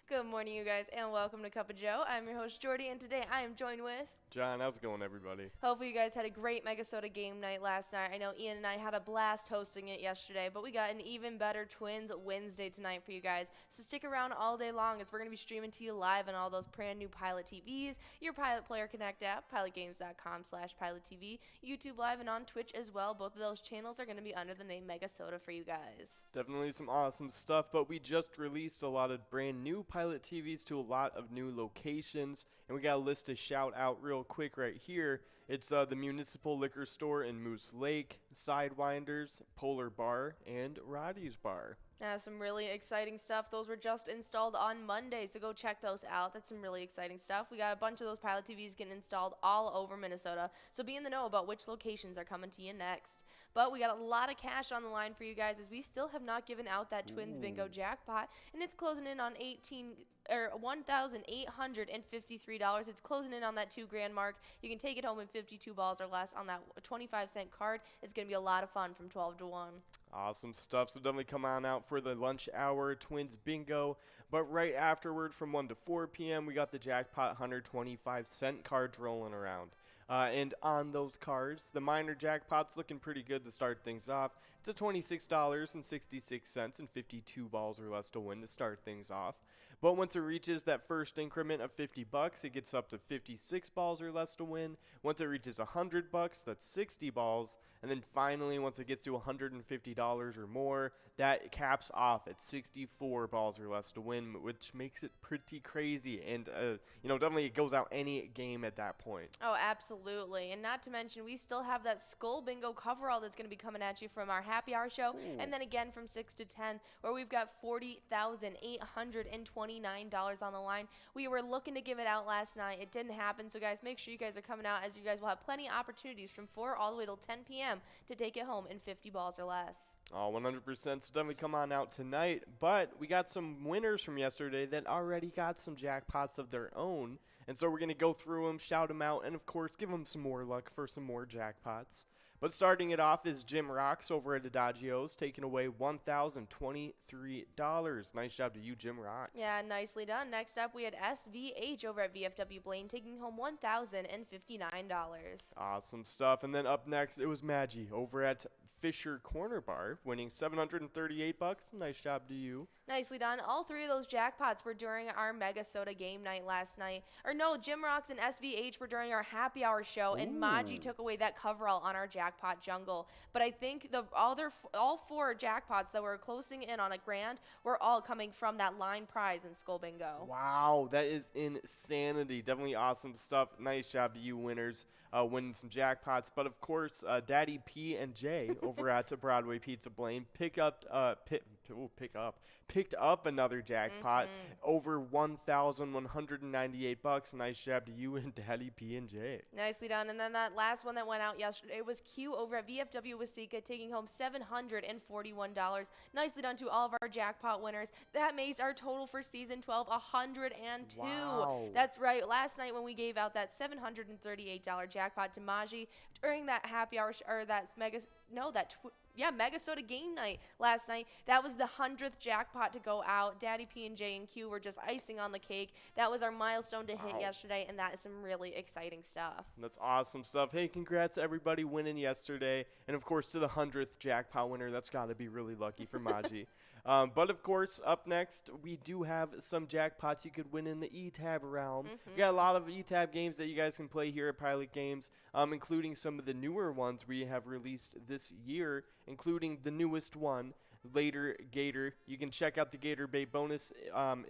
Good morning, you guys, and welcome to Cup of Joe. I'm your host, Jordy, and today I am joined with... John. How's it going, everybody? Hopefully you guys had a great MegaSota game night last night. I know Ian and I had a blast hosting it yesterday, but we got an even better Twins Wednesday tonight for you guys. So stick around all day long as we're going to be streaming to you live on all those brand new Pilot TVs, your Pilot Player Connect app, pilotgames.com/PilotTV, YouTube Live, and on Twitch as well. Both of those channels are going to be under the name MegaSota for you guys. Definitely some awesome stuff, but we just released a lot of brand new Pilot TVs to a lot of new locations, and we got a list to shout out real quick right here. It's the Municipal Liquor Store in Moose Lake, Sidewinders, Polar Bar, and Roddy's Bar. Some really exciting stuff. Those were just installed on Monday, so go check those out. That's some really exciting stuff. We got a bunch of those Pilot TVs getting installed all over Minnesota, so be in the know about which locations are coming to you next. But we got a lot of cash on the line for you guys as we still have not given out that Twins Bingo jackpot, and it's closing in on $1,853. It's closing in on that $2,000 mark. You can take it home in 52 balls or less on that 25-cent card. It's going to be a lot of fun from 12 to 1. Awesome stuff. So definitely come on out for the lunch hour Twins Bingo. But right afterward from 1 to 4 p.m., we got the jackpot 125-cent cards rolling around. And on those cards, the minor jackpot's looking pretty good to start things off. It's at $26.66 and 52 balls or less to win to start things off. But once it reaches that first increment of $50, it gets up to 56 balls or less to win. Once it reaches $100, that's 60 balls. And then finally, once it gets to $150 or more, that caps off at 64 balls or less to win, which makes it pretty crazy. And, definitely it goes out any game at that point. Oh, absolutely. And not to mention, we still have that Skull Bingo coverall that's going to be coming at you from our happy hour show. Ooh. And then again from 6 to 10, where we've got $40,829 on the line. We were looking to give it out last night. It didn't happen. So, guys, make sure you guys are coming out, as you guys will have plenty of opportunities from 4 all the way till 10 p.m. to take it home in 50 balls or less. Oh, 100%. So definitely come on out tonight. But we got some winners from yesterday that already got some jackpots of their own. And so we're going to go through them, shout them out, and, of course, give them some more luck for some more jackpots. But starting it off is Jim Rocks over at Adagios, taking away $1,023. Nice job to you, Jim Rocks. Yeah, nicely done. Next up, we had SVH over at VFW Blaine, taking home $1,059. Awesome stuff. And then up next, it was Maggie over at Fisher Corner Bar, winning $738. Nice job to you. Nicely done. All three of those jackpots were during our MegaSota game night last night. Or no, Jim Rocks and SVH were during our happy hour show, and Maji took away that coverall on our jackpot jungle. But I think all 4 jackpots that were closing in on a grand were all coming from that line prize in Skull Bingo. Wow, that is insanity. Definitely awesome stuff. Nice job to you winners, winning some jackpots. But of course, Daddy P and J over at Broadway Pizza Blaine picked up another jackpot over $1,198. Nice job to you and Daddy P and J. Nicely done. And then that last one that went out yesterday was Q over at VFW Wasika, taking home $741. Nicely done to all of our jackpot winners. That makes our total for season 12 102. Wow. That's right. Last night when we gave out that $738 jackpot to Maji during that happy hour MegaSota game night last night. That was the 100th jackpot to go out. Daddy P and J and Q were just icing on the cake. That was our milestone to hit yesterday, and that is some really exciting stuff. That's awesome stuff. Hey, congrats to everybody winning yesterday. And, of course, to the 100th jackpot winner. That's got to be really lucky for Maji. But, of course, up next, we do have some jackpots you could win in the E-Tab realm. We got a lot of E-Tab games that you guys can play here at Pilot Games, including some of the newer ones we have released this year, including the newest one, Later Gator. You can check out the Gator Bait bonus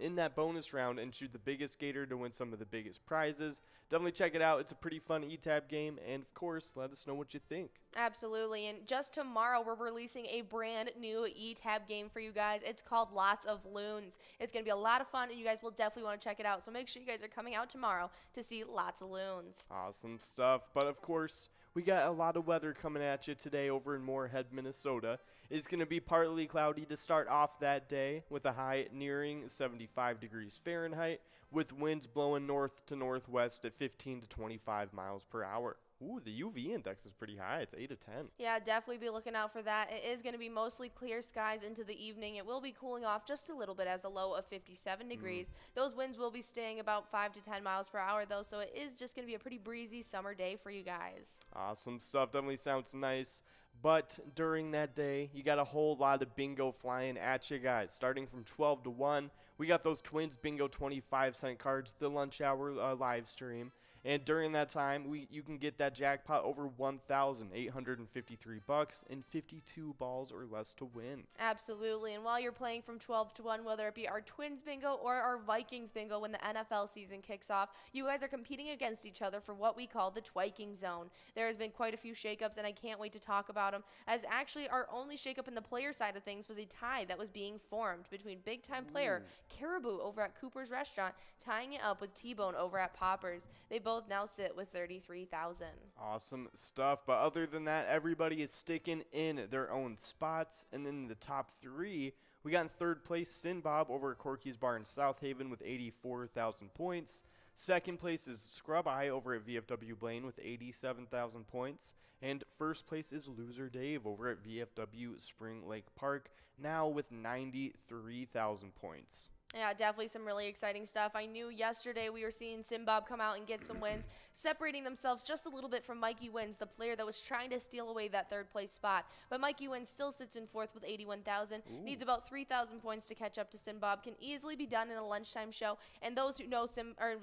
in that bonus round and shoot the biggest gator to win some of the biggest prizes. Definitely check it out. It's a pretty fun E-Tab game, and of course, let us know what you think. Absolutely, and just tomorrow we're releasing a brand new E-Tab game for you guys. It's called Lots of Loons. It's going to be a lot of fun, and you guys will definitely want to check it out. So make sure you guys are coming out tomorrow to see Lots of Loons. Awesome stuff. But of course, we got a lot of weather coming at you today over in Moorhead, Minnesota. It's going to be partly cloudy to start off that day with a high nearing 75 degrees Fahrenheit with winds blowing north to northwest at 15 to 25 miles per hour. Ooh, the UV index is pretty high. It's 8 of 10. Yeah, definitely be looking out for that. It is going to be mostly clear skies into the evening. It will be cooling off just a little bit as a low of 57 degrees. Those winds will be staying about 5 to 10 miles per hour, though, so it is just going to be a pretty breezy summer day for you guys. Awesome stuff. Definitely sounds nice. But during that day, you got a whole lot of bingo flying at you guys. Starting from 12 to 1, we got those Twins Bingo 25-cent cards, the lunch hour live stream. And during that time, you can get that jackpot over $1,853 and 52 balls or less to win. Absolutely. And while you're playing from 12 to 1, whether it be our Twins Bingo or our Vikings Bingo when the NFL season kicks off, you guys are competing against each other for what we call the Twiking Zone. There has been quite a few shakeups, and I can't wait to talk about them, as actually our only shakeup in the player side of things was a tie that was being formed between big-time player Caribou over at Cooper's Restaurant, tying it up with T-Bone over at Poppers. They both now sit with 33,000. Awesome stuff. But other than that, everybody is sticking in their own spots. And in the top 3, we got in third place Sin Bob over at Corky's Bar in South Haven with 84,000 points. Second place is Scrub Eye over at VFW Blaine with 87,000 points. And first place is Loser Dave over at VFW Spring Lake Park, now with 93,000 points. Yeah, definitely some really exciting stuff. I knew yesterday we were seeing Simbob come out and get some wins, separating themselves just a little bit from Mikey Wins, the player that was trying to steal away that third place spot. But Mikey Wins still sits in fourth with 81,000, needs about 3,000 points to catch up to Simbob, can easily be done in a lunchtime show. And those who know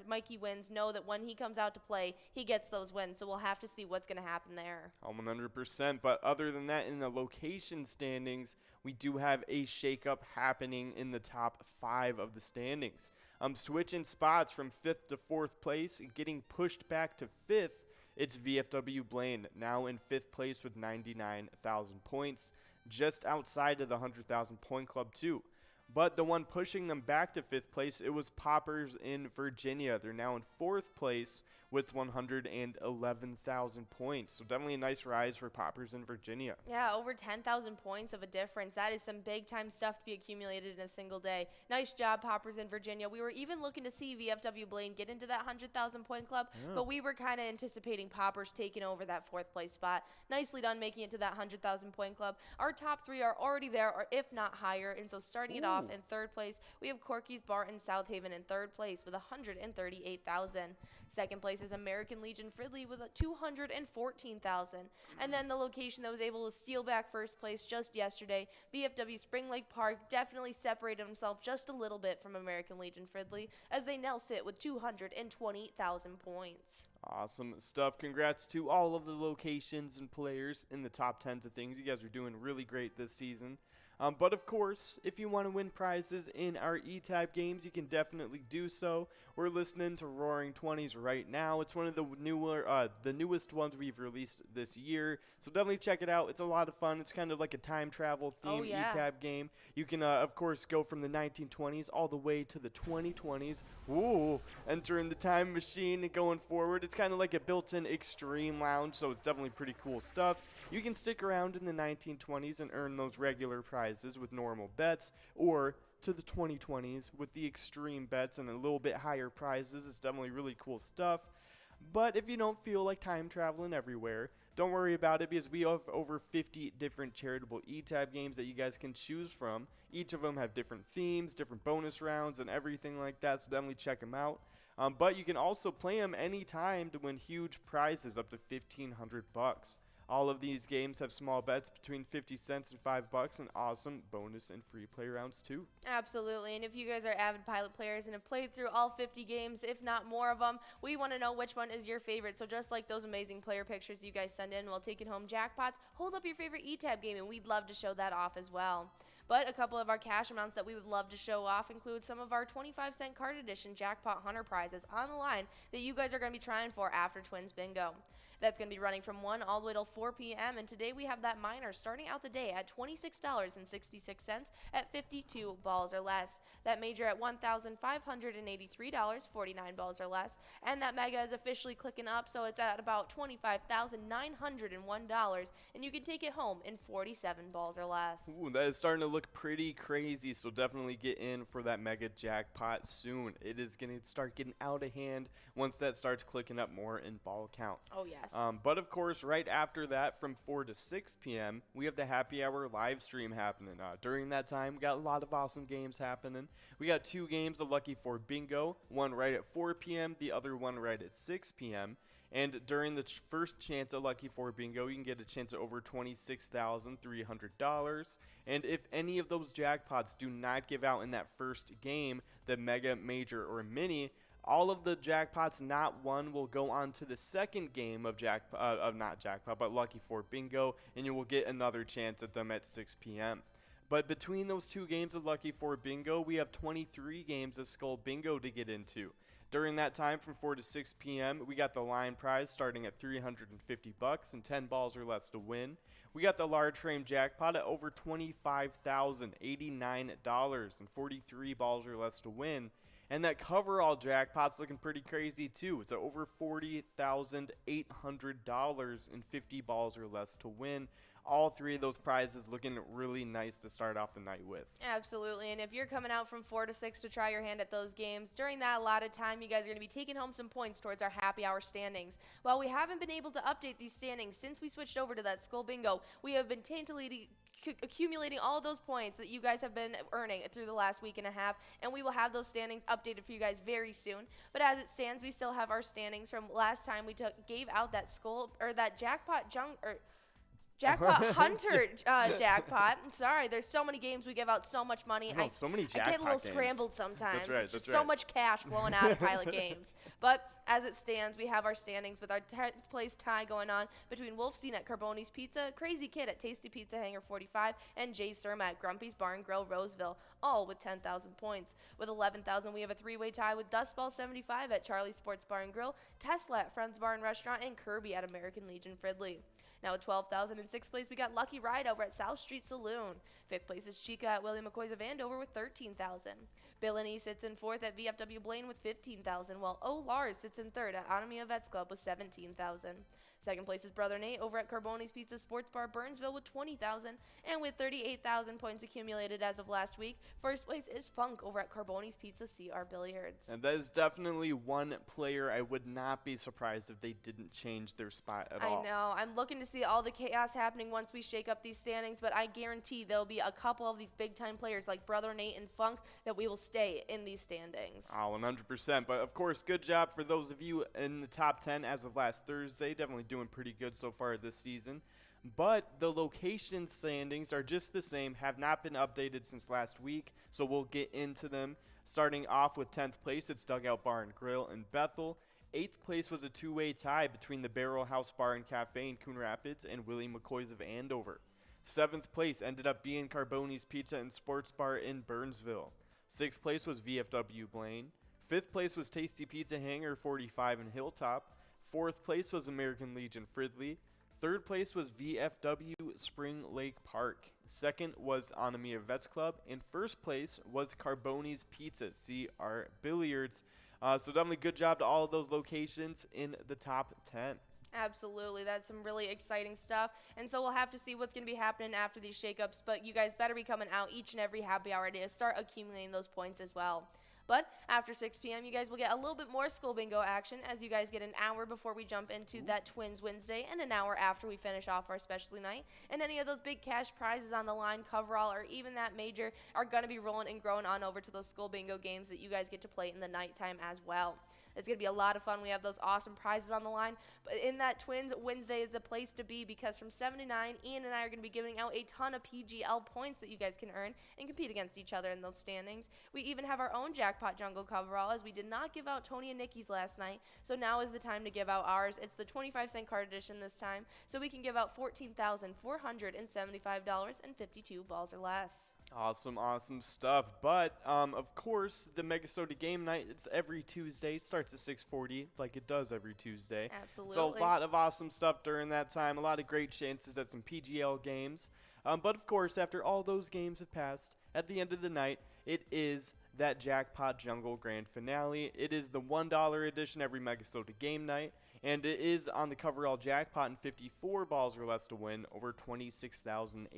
Mikey Wins know that when he comes out to play, he gets those wins. So we'll have to see what's going to happen there. 100%. But other than that, in the location standings, we do have a shakeup happening in the top 5 of the standings. Switching spots from 5th to 4th place, getting pushed back to 5th. It's VFW Blaine, now in 5th place with 99,000 points, just outside of the 100,000 point club too. But the one pushing them back to 5th place, it was Poppers in Virginia. They're now in 4th place with 111,000 points. So definitely a nice rise for Poppers in Virginia. Yeah, over 10,000 points of a difference. That is some big-time stuff to be accumulated in a single day. Nice job, Poppers in Virginia. We were even looking to see VFW Blaine get into that 100,000 point club, but we were kind of anticipating Poppers taking over that 4th place spot. Nicely done making it to that 100,000 point club. Our top 3 are already there, or if not higher, and so starting it off in 3rd place, we have Corky's Bar in South Haven in 3rd place with 138,000. Second place is American Legion Fridley with 214,000. And then the location that was able to steal back first place just yesterday, VFW Spring Lake Park, definitely separated himself just a little bit from American Legion Fridley, as they now sit with 220,000 points. Awesome stuff. Congrats to all of the locations and players in the top 10s of things. You guys are doing really great this season. But of course, if you want to win prizes in our E-Type games, you can definitely do so. We're listening to Roaring 20s right now. It's one of the newest ones we've released this year. So definitely check it out. It's a lot of fun. It's kind of like a time travel themed E-Type game. You can, of course, go from the 1920s all the way to the 2020s. Ooh, entering the time machine and going forward. It's kind of like a built-in extreme lounge, so it's definitely pretty cool stuff. You can stick around in the 1920s and earn those regular prizes with normal bets, or to the 2020s with the extreme bets and a little bit higher prizes. It's definitely really cool stuff. But if you don't feel like time traveling everywhere, don't worry about it, because we have over 50 different charitable E-Type games that you guys can choose from. Each of them have different themes, different bonus rounds, and everything like that, so definitely check them out. But you can also play them anytime to win huge prizes up to $1,500. All of these games have small bets between 50 cents and $5 and awesome bonus and free play rounds too. Absolutely. And if you guys are avid Pilot players and have played through all 50 games, if not more of them, we want to know which one is your favorite. So just like those amazing player pictures you guys send in while taking home jackpots, hold up your favorite E-Tab game and we'd love to show that off as well. But a couple of our cash amounts that we would love to show off include some of our 25-cent card edition Jackpot Hunter prizes on the line that you guys are going to be trying for after Twins Bingo. That's going to be running from 1 all the way till 4 p.m. And today we have that minor starting out the day at $26.66 at 52 balls or less. That major at $1,583, 49 balls or less. And that mega is officially clicking up, so it's at about $25,901. And you can take it home in 47 balls or less. Ooh, that is starting to look pretty crazy, so definitely get in for that mega jackpot soon. It is going to start getting out of hand once that starts clicking up more in ball count. Oh, yes. Yes. But of course, right after that, from 4 to 6 p.m., we have the happy hour live stream happening. During that time, we got a lot of awesome games happening. We got 2 games of Lucky 4 Bingo, one right at 4 p.m., the other one right at 6 p.m. And during the first chance at Lucky 4 Bingo, you can get a chance at over $26,300. And if any of those jackpots do not give out in that first game, the Mega, Major, or Mini, all of the jackpots not won will go on to the second game of Lucky 4 Bingo, and you will get another chance at them at 6 p.m. But between those 2 games of Lucky 4 Bingo, we have 23 games of Skull Bingo to get into. During that time, from 4 to 6 p.m., we got the line prize starting at $350 and 10 balls or less to win. We got the large frame jackpot at over $25,089 and 43 balls or less to win. And that coverall jackpot's looking pretty crazy too. It's at over $40,800 and 50 balls or less to win. All 3 of those prizes looking really nice to start off the night with. Absolutely, and if you're coming out from 4 to 6 to try your hand at those games, during that allotted time, you guys are going to be taking home some points towards our happy hour standings. While we haven't been able to update these standings since we switched over to that Skull Bingo, we have been accumulating all those points that you guys have been earning through the last week and a half, and we will have those standings updated for you guys very soon. But as it stands, we still have our standings from last time we gave out that Jackpot Hunter jackpot. Sorry, there's so many games we give out so much money. So many jackpot I get a little games. Scrambled sometimes. That's right. It's just so much cash flowing out of Pilot Games. But as it stands, we have our standings with our 10th place tie going on between Wolfstein at Carboni's Pizza, Crazy Kid at Tasty Pizza Hangar 45, and Jay Surma at Grumpy's Bar and Grill Roseville, all with 10,000 points. With 11,000, we have a 3-way tie with Dustball 75 at Charlie's Sports Bar and Grill, Tesla at Friends Bar and Restaurant, and Kirby at American Legion Fridley. Now at 12,000 in 6th place, we got Lucky Ride over at South Street Saloon. 5th place is Chica at William McCoy's of Andover with 13,000. Bill and E sits in 4th at VFW Blaine with 15,000, while O. Lars sits in 3rd at Anamia Vets Club with 17,000. 2nd place is Brother Nate over at Carboni's Pizza Sports Bar Burnsville with 20,000, and with 38,000 points accumulated as of last week, 1st place is Funk over at Carboni's Pizza CR Billiards. And that is definitely one player I would not be surprised if they didn't change their spot at all. I know. I'm looking to see all the chaos happening once we shake up these standings, but I guarantee there'll be a couple of these big-time players like Brother Nate and Funk that we will stay in these standings. Oh, 100%. But, of course, good job for those of you in the top 10 as of last Thursday. Definitely doing pretty good so far this season. But the location standings are just the same, have not been updated since last week, so we'll get into them. Starting off with 10th place, it's Dugout Bar and Grill in Bethel. 8th place was a 2-way tie between the Barrel House Bar and Cafe in Coon Rapids and Willie McCoy's of Andover. 7th place ended up being Carboni's Pizza and Sports Bar in Burnsville. 6th place was VFW Blaine. 5th place was Tasty Pizza Hangar 45 in Hilltop. 4th place was American Legion Fridley. 3rd place was VFW Spring Lake Park. 2nd was Anamia Vets Club. And 1st place was Carboni's Pizza CR Billiards. So definitely good job to all of those locations in the top 10. Absolutely. That's some really exciting stuff. And so we'll have to see what's going to be happening after these shakeups. But you guys better be coming out each and every happy hour to start accumulating those points as well. But after 6 p.m., you guys will get a little bit more Skull Bingo action as you guys get an hour before we jump into that Twins Wednesday and an hour after we finish off our specialty night. And any of those big cash prizes on the line, coverall, or even that major are going to be rolling and growing on over to those Skull Bingo games that you guys get to play in the nighttime as well. It's going to be a lot of fun. We have those awesome prizes on the line. But in that Twins Wednesday is the place to be because from 7 to 9, Ian and I are going to be giving out a ton of PGL points that you guys can earn and compete against each other in those standings. We even have our own Jackpot Jungle coverall as we did not give out Tony and Nikki's last night. So now is the time to give out ours. It's the 25-cent card edition this time. So we can give out $14,475 and 52 balls or less. Awesome stuff. But, of course, the MegaSota game night, it's every Tuesday. It starts at 6:40 like it does every Tuesday. Absolutely. So a lot of awesome stuff during that time. A lot of great chances at some PGL games. But, of course, after all those games have passed, at the end of the night, it is that Jackpot Jungle Grand Finale. It is the $1 edition every MegaSota game night. And it is on the coverall jackpot and 54 balls or less to win over $26,811.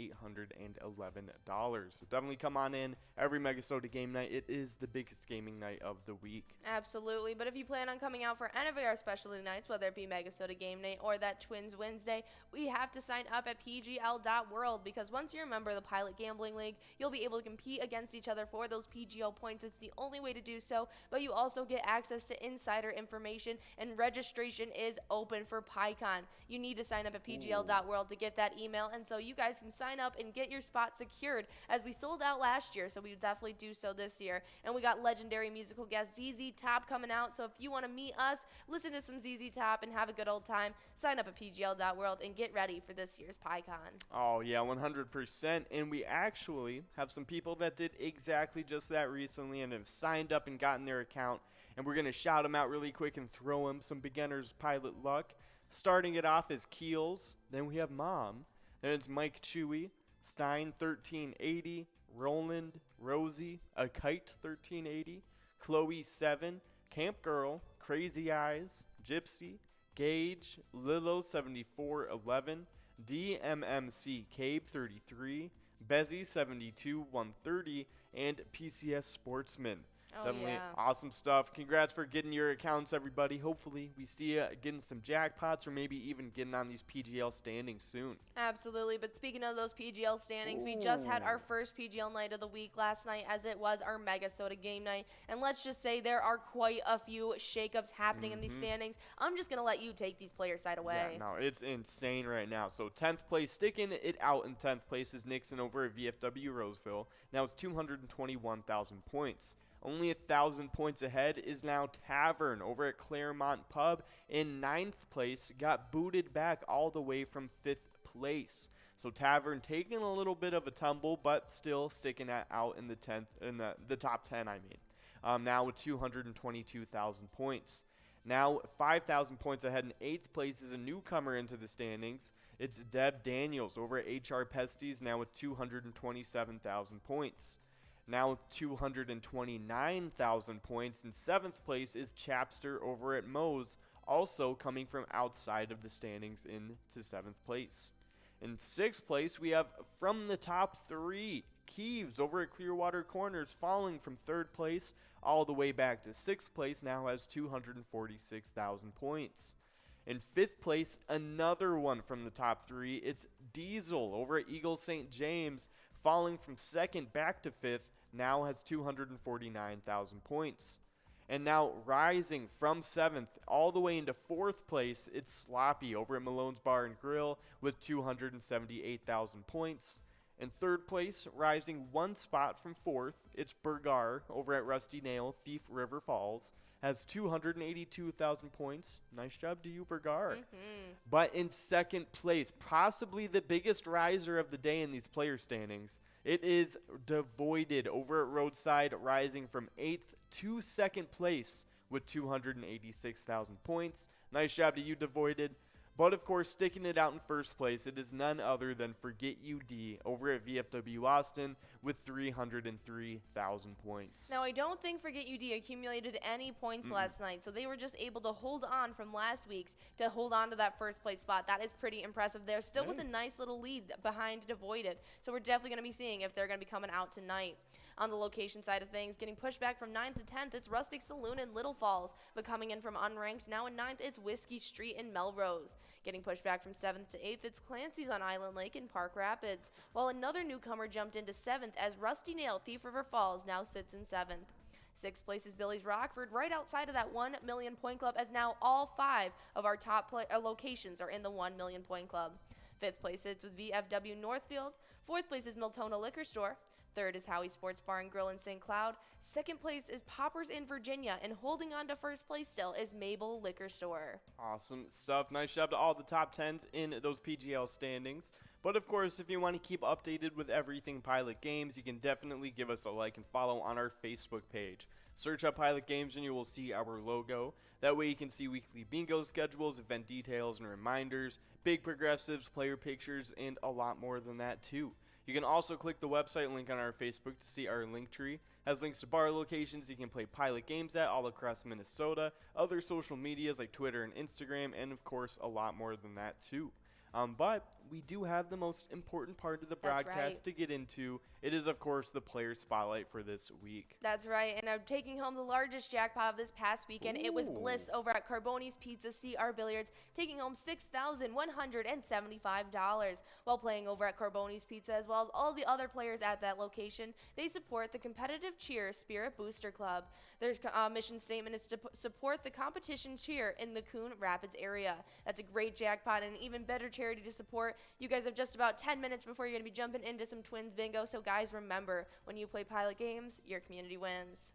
So definitely come on in every MegaSota game night. It is the biggest gaming night of the week. Absolutely. But if you plan on coming out for any of our specialty nights, whether it be MegaSota game night or that Twins Wednesday, we have to sign up at pgl.world, because once you're a member of the Pilot Gambling League, you'll be able to compete against each other for those PGL points. It's the only way to do so, but you also get access to insider information, and registration is open for PyCon. You need to sign up at pgl.world to get that email, and so you guys can sign up and get your spot secured, as we sold out last year, so we definitely do so this year. And we got legendary musical guest ZZ Top coming out, so if you want to meet us, listen to some ZZ Top, and have a good old time, sign up at pgl.world and get ready for this year's PyCon. Oh yeah, 100%. And we actually have some people that did exactly just that recently and have signed up and gotten their account. And we're going to shout them out really quick and throw them some beginner's pilot luck. Starting it off is Keels. Then we have Mom. Then it's Mike Chewy, Stein 1380, Roland, Rosie, A Kite 1380, Chloe 7, Camp Girl, Crazy Eyes, Gypsy, Gage, Lilo 7411, DMMC Cabe 33, Bezzy 72 130, and PCS Sportsman. Oh, Definitely yeah. awesome stuff. Congrats for getting your accounts, everybody. Hopefully we see you getting some jackpots, or maybe even getting on these PGL standings soon. Absolutely. But speaking of those PGL standings, we just had our first PGL night of the week last night, as it was our MegaSota game night. And let's just say there are quite a few shakeups happening in these standings. I'm just going to let you take these players side away. Yeah, no, it's insane right now. So 10th place, sticking it out in 10th place is Nixon over at VFW Roseville. Now it's 221,000 points. Only 1,000 points ahead is now Tavern over at Claremont Pub. In 9th place, got booted back all the way from 5th place. So Tavern taking a little bit of a tumble, but still sticking out in the 10th, in the top 10, I mean. Now with 222,000 points. Now 5,000 points ahead in 8th place is a newcomer into the standings. It's Deb Daniels over at HR Pesties, now with 227,000 points. Now with 229,000 points in 7th place is Chapster over at Moe's, also coming from outside of the standings into 7th place. In 6th place, we have from the top 3, Keeves over at Clearwater Corners, falling from 3rd place all the way back to 6th place, now has 246,000 points. In 5th place, another one from the top 3, it's Diesel over at Eagle St. James, falling from 2nd back to 5th, now has 249,000 points. And now rising from 7th all the way into 4th place, it's Sloppy over at Malone's Bar and Grill with 278,000 points. In 3rd place, rising one spot from 4th, it's Burgar over at Rusty Nail, Thief River Falls, has 282,000 points. Nice job to you, Burgar. But in 2nd place, possibly the biggest riser of the day in these player standings, it is Devoided over at Roadside, rising from 8th to 2nd place with 286,000 points. Nice job to you, Devoided. But of course, sticking it out in 1st place, it is none other than Forget UD over at VFW Austin with 303,000 points. Now, I don't think Forget UD accumulated any points last night, so they were just able to hold on from last week's to hold on to that 1st place spot. That is pretty impressive. They're still with a nice little lead behind Devoided, so we're definitely going to be seeing if they're going to be coming out tonight. On the location side of things, getting pushed back from 9th to 10th, it's Rustic Saloon in Little Falls, but coming in from unranked, now in 9th, it's Whiskey Street in Melrose. Getting pushed back from 7th to 8th, it's Clancy's on Island Lake in Park Rapids, while another newcomer jumped into 7th as Rusty Nail, Thief River Falls, now sits in 7th. 6th place is Billy's Rockford, right outside of that 1 million point club, as now all 5 of our top locations are in the 1 million point club. 5th place sits with VFW Northfield. 4th place is Miltona Liquor Store. 3rd is Howie Sports Bar and Grill in St. Cloud. 2nd place is Poppers in Virginia, and holding on to 1st place still is Mabel Liquor Store. Awesome stuff. Nice job to all the top 10s in those PGL standings. But of course, if you want to keep updated with everything Pilot Games, you can definitely give us a like and follow on our Facebook page. Search up Pilot Games and you will see our logo. That way you can see weekly bingo schedules, event details and reminders, big progressives, player pictures, and a lot more than that too. You can also click the website link on our Facebook to see our link tree. It has links to bar locations you can play Pilot games at all across Minnesota, other social medias like Twitter and Instagram, and of course a lot more than that too. But we do have the most important part of the That's broadcast right. to get into. It is, of course, the player spotlight for this week. That's right, and I'm taking home the largest jackpot of this past weekend. It was Bliss Ooh. over at Carboni's Pizza CR Billiards, taking home $6,175. While playing over at Carboni's Pizza, as well as all the other players at that location, they support the competitive cheer Spirit Booster Club. Their mission statement is to support the competition cheer in the Coon Rapids area. That's a great jackpot and an even better charity to support. You guys have just about 10 minutes before you're going to be jumping into some Twins bingo, so guys, remember, when you play Pilot games, your community wins.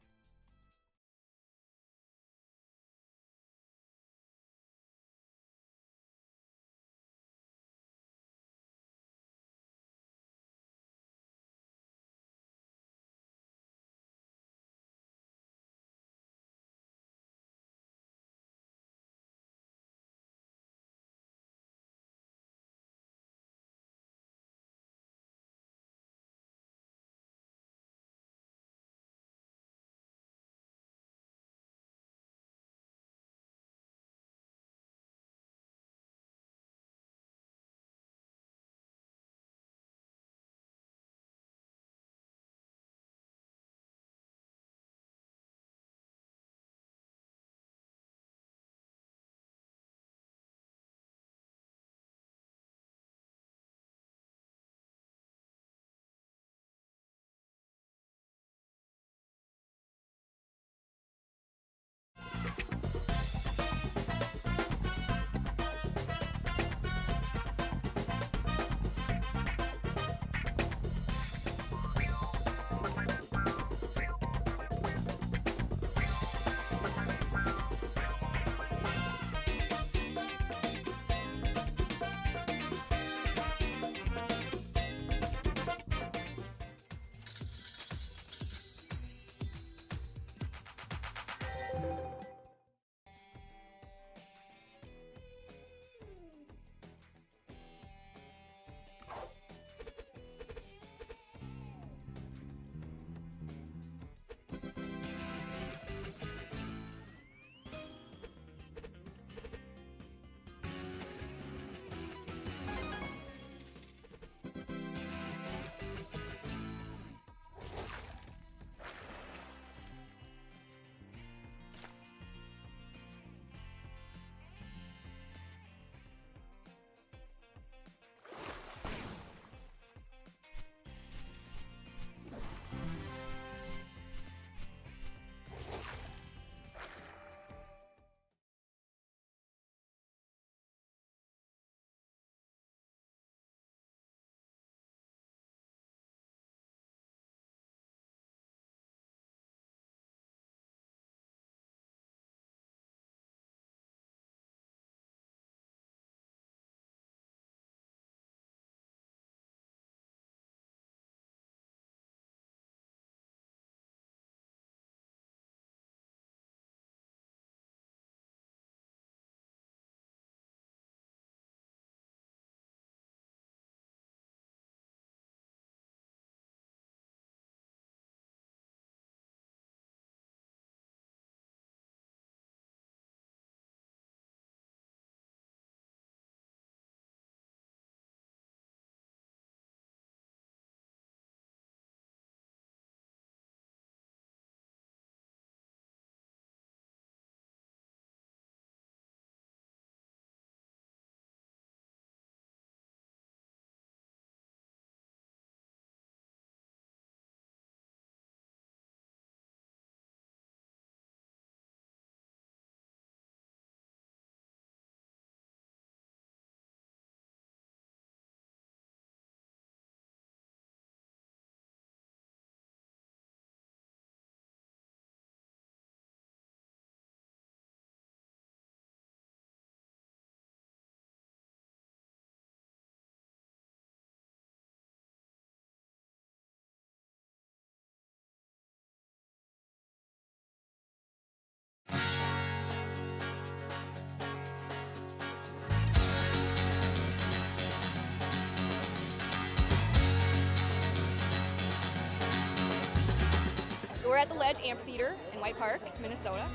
We're at the Ledge Amphitheater in White Park, Minnesota.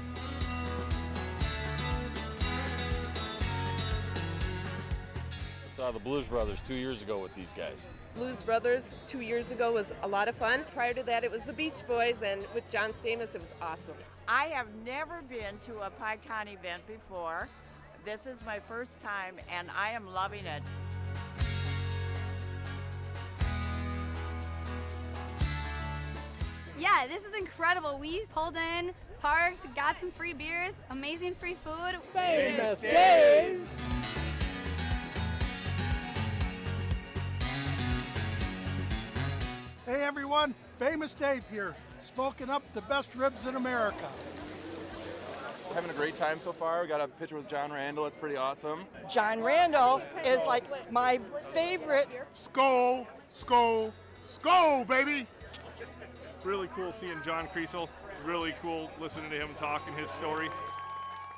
I saw the Blues Brothers 2 years ago with these guys. Blues Brothers 2 years ago was a lot of fun. Prior to that, it was the Beach Boys, and with John Stamos, it was awesome. I have never been to a PyCon event before. This is my first time, and I am loving it. Yeah, this is incredible. We pulled in, parked, got some free beers, amazing free food. Famous days! Hey everyone, Famous Dave here, smoking up the best ribs in America. Having a great time so far. We got a picture with John Randall. It's pretty awesome. John Randall is like my favorite. Skol, skol, skol, baby! Really cool seeing John Kriesel. Really cool listening to him talking his story.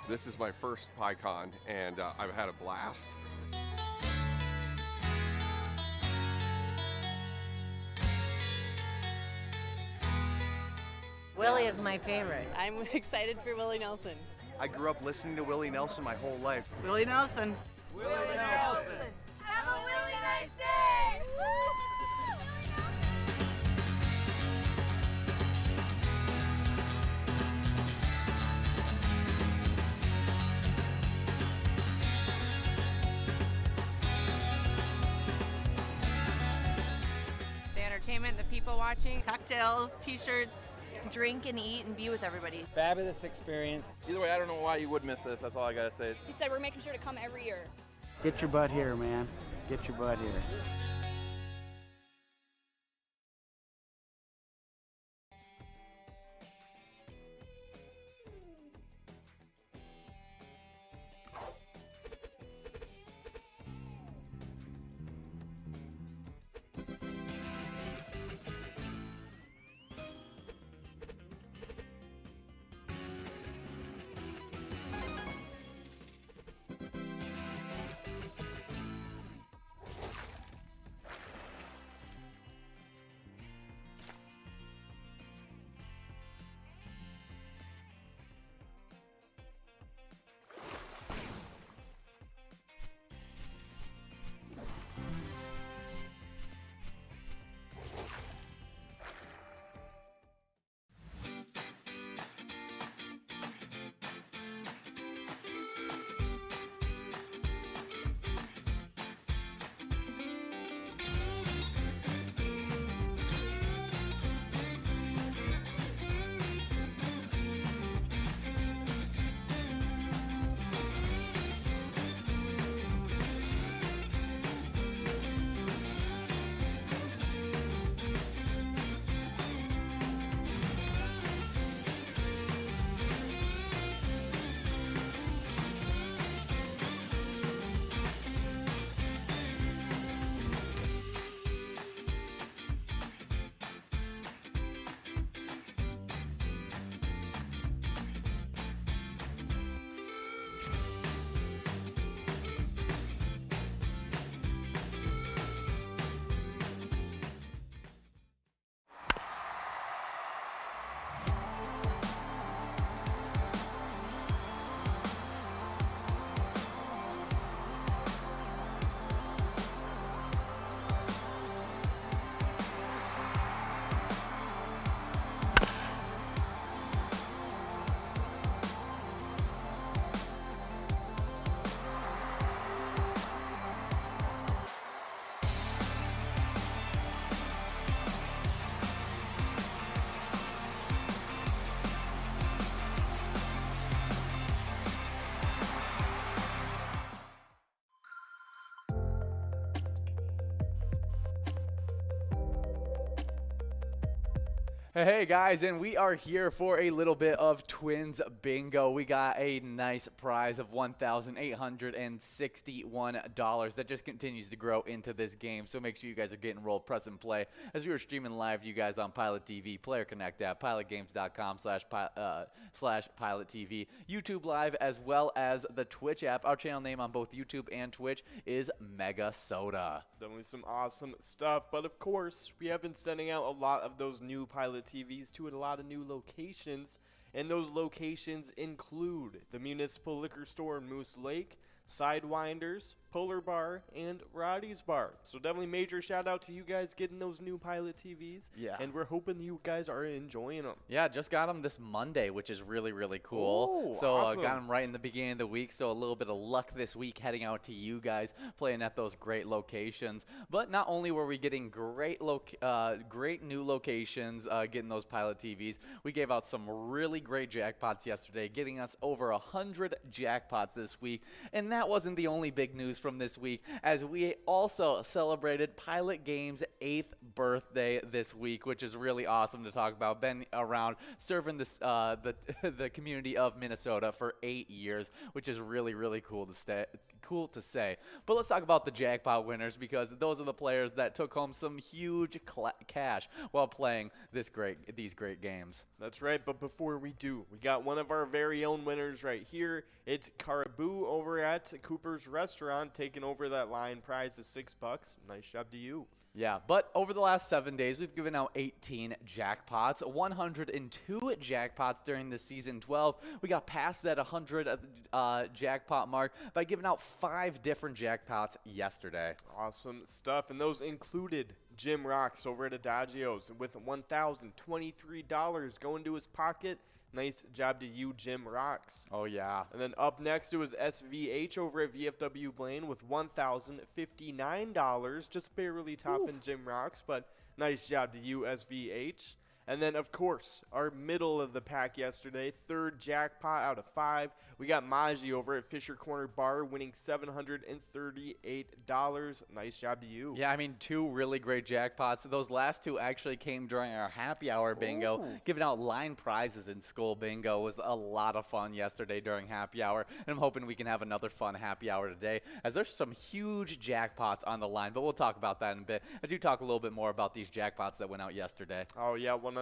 This is my first PyCon, and I've had a blast. Willie is my favorite. I'm excited for Willie Nelson. I grew up listening to Willie Nelson my whole life. Willie Nelson. Willie Nelson. Have a really nice day! The entertainment, the people watching, cocktails, t-shirts. Drink and eat and be with everybody. Fabulous experience. Either way, I don't know why you would miss this. That's all I gotta say. He said we're making sure to come every year. Get your butt here, man. Get your butt here. Hey guys, and we are here for a little bit of Twins Bingo. We got a nice prize of $1,861 that just continues to grow into this game. So make sure you guys are getting rolled, press and play as we are streaming live to you guys on Pilot TV, Player Connect app, pilotgames.com/Pilot TV, YouTube Live, as well as the Twitch app. Our channel name on both YouTube and Twitch is MegaSota. Definitely some awesome stuff, but of course, we have been sending out a lot of those new Pilot Pilot TVs to a lot of new locations, and those locations include the Municipal Liquor Store in Moose Lake, Sidewinders, Polar Bar, and Roddy's Bar. So definitely major shout out to you guys getting those new Pilot TVs. Yeah. And we're hoping you guys are enjoying them. Yeah, just got them this Monday, which is really, really cool. Oh, so awesome. got them right in the beginning of the week, so a little bit of luck this week heading out to you guys playing at those great locations. But not only were we getting great new locations, getting those Pilot TVs, we gave out some really great jackpots yesterday, getting us over 100 jackpots this week. And that wasn't the only big news from this week, as we also celebrated Pilot Games' 8th birthday this week, which is really awesome to talk about. Been around serving this the community of Minnesota for 8 years, which is really, really cool to say. But let's talk about the jackpot winners, because those are the players that took home some huge cash while playing these great games. That's right, but before we do, we got one of our very own winners right here. It's Caribou over at Cooper's Restaurant, taking over that line prize of $6. Nice job to you. Yeah, but over the last 7 days, we've given out 18 jackpots, 102 jackpots during the season 12. We got past that 100 jackpot mark by giving out 5 different jackpots yesterday. Awesome stuff, and those included Jim Rocks over at Adagios with $1,023 going to his pocket. Nice job to you, Jim Rocks. Oh, yeah. And then up next, it was SVH over at VFW Blaine with $1,059, just barely topping Jim Rocks, but nice job to you, SVH. And then, of course, our middle of the pack yesterday, third jackpot out of 5. We got Maji over at Fisher Corner Bar winning $738. Nice job to you. Yeah, I mean, 2 really great jackpots. Those last 2 actually came during our happy hour bingo. Ooh. Giving out line prizes in school bingo was a lot of fun yesterday during happy hour. And I'm hoping we can have another fun happy hour today, as there's some huge jackpots on the line. But we'll talk about that in a bit, as you talk a little bit more about these jackpots that went out yesterday. Oh, yeah, 100%.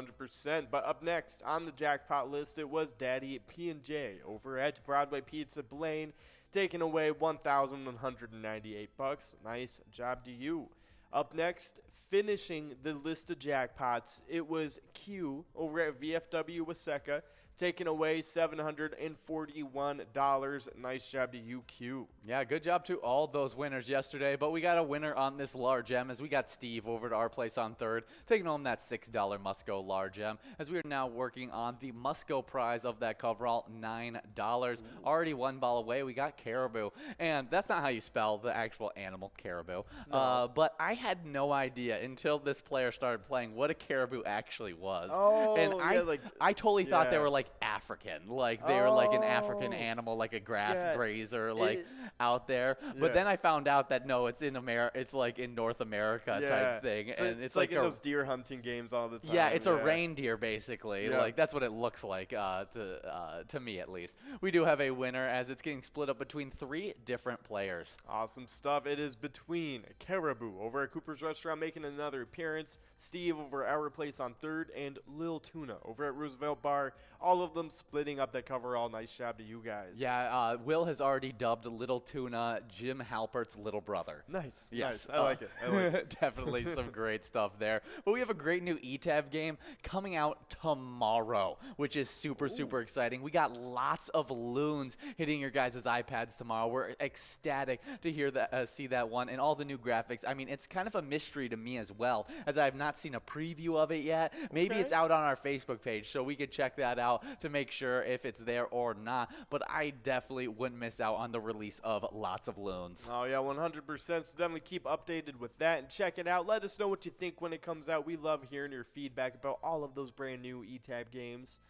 But up next on the jackpot list, it was Daddy P&J over at Broadway Pizza Blaine, taking away $1,198. Nice job to you. Up next, finishing the list of jackpots, it was Q over at VFW Waseca, taking away $741. Nice job to you, Q. Yeah, good job to all those winners yesterday. But we got a winner on this large M, as we got Steve over to our place on third, taking home that $6 Musco large M, as we are now working on the Musco prize of that coverall, $9. Already 1 ball away, we got Caribou. And that's not how you spell the actual animal, caribou. No. But I had no idea until this player started playing what a caribou actually was. Oh, and yeah, I totally thought they were like African, like they were like an African animal, like a grass grazer, like out there. But then I found out that no, it's in it's like in North America type thing, so and it's like in those deer hunting games all the time. Yeah, it's a reindeer basically. Like that's what it looks like to me at least. We do have a winner, as it's getting split up between 3 different players. Awesome stuff. It is between Caribou over at Cooper's Restaurant making another appearance, Steve over at our place on third, and Lil Tuna over at Roosevelt Bar. All of them splitting up that coverall. Nice job to you guys. Yeah, Will has already dubbed Little Tuna Jim Halpert's little brother. Nice. Yes. Nice. I like it. Definitely some great stuff there. But we have a great new ETAB game coming out tomorrow, which is super exciting. We got lots of loons hitting your guys' iPads tomorrow. We're ecstatic to hear that, see that one, and all the new graphics. I mean, it's kind of a mystery to me as well, as I have not seen a preview of it yet. Maybe it's out on our Facebook page, so we could check that out to make sure if it's there or not. But I definitely wouldn't miss out on the release of lots of loons. Oh, yeah, 100%. So definitely keep updated with that and check it out. Let us know what you think when it comes out. We love hearing your feedback about all of those brand new ETAB games.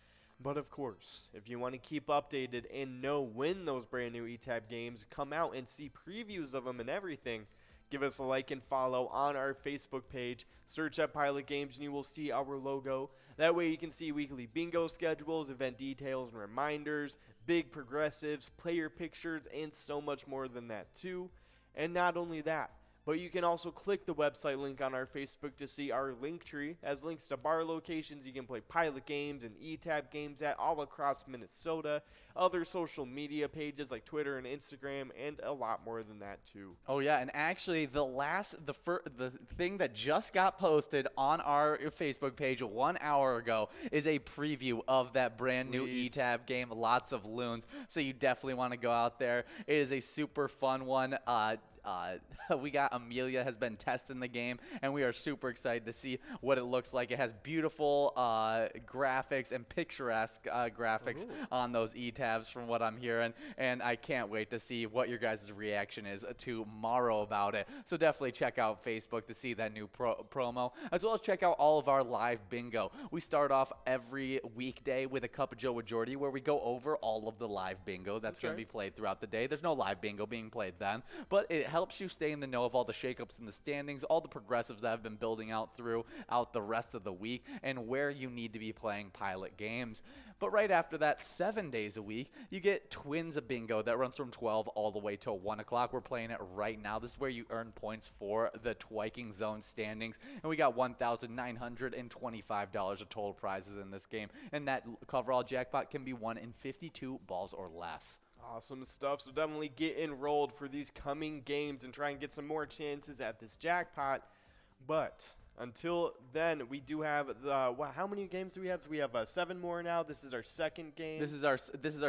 But of course, if you want to keep updated and know when those brand new ETAB games come out and see previews of them and everything, give us a like and follow on our Facebook page. Search up Pilot Games and you will see our logo. That way you can see weekly bingo schedules, event details and reminders, big progressives, player pictures, and so much more than that too. And not only that, But you can also click the website link on our Facebook to see our link tree as links to bar locations you can play pilot games and eTab games at all across Minnesota, other social media pages like Twitter and Instagram, and a lot more than that too. Oh yeah, and actually the thing that just got posted on our Facebook page 1 hour ago is a preview of that brand new eTab game, lots of loons. So you definitely want to go out there. It is a super fun one. We got Amelia has been testing the game, and we are super excited to see what it looks like. It has beautiful graphics and picturesque graphics on those eTabs from what I'm hearing, and I can't wait to see what your guys' reaction is tomorrow about it. So definitely check out Facebook to see that new promo, as well as check out all of our live bingo. We start off every weekday with a Cup of Joe with Jordy, where we go over all of the live bingo that's going to be played throughout the day. There's no live bingo being played then, but it helps you stay in the know of all the shakeups in the standings, all the progressives that have been building out throughout the rest of the week, and where you need to be playing pilot games. But right after that, 7 days a week, you get Twins Bingo that runs from 12 all the way till 1 o'clock. We're playing it right now. This is where you earn points for the Twiking Zone standings, and we got $1,925 of total prizes in this game, and that coverall jackpot can be won in 52 balls or less. Awesome stuff. So definitely get enrolled for these coming games and try and get some more chances at this jackpot. But until then, we do have the how many games do we have? We have 7 more now. This is our second game. This is our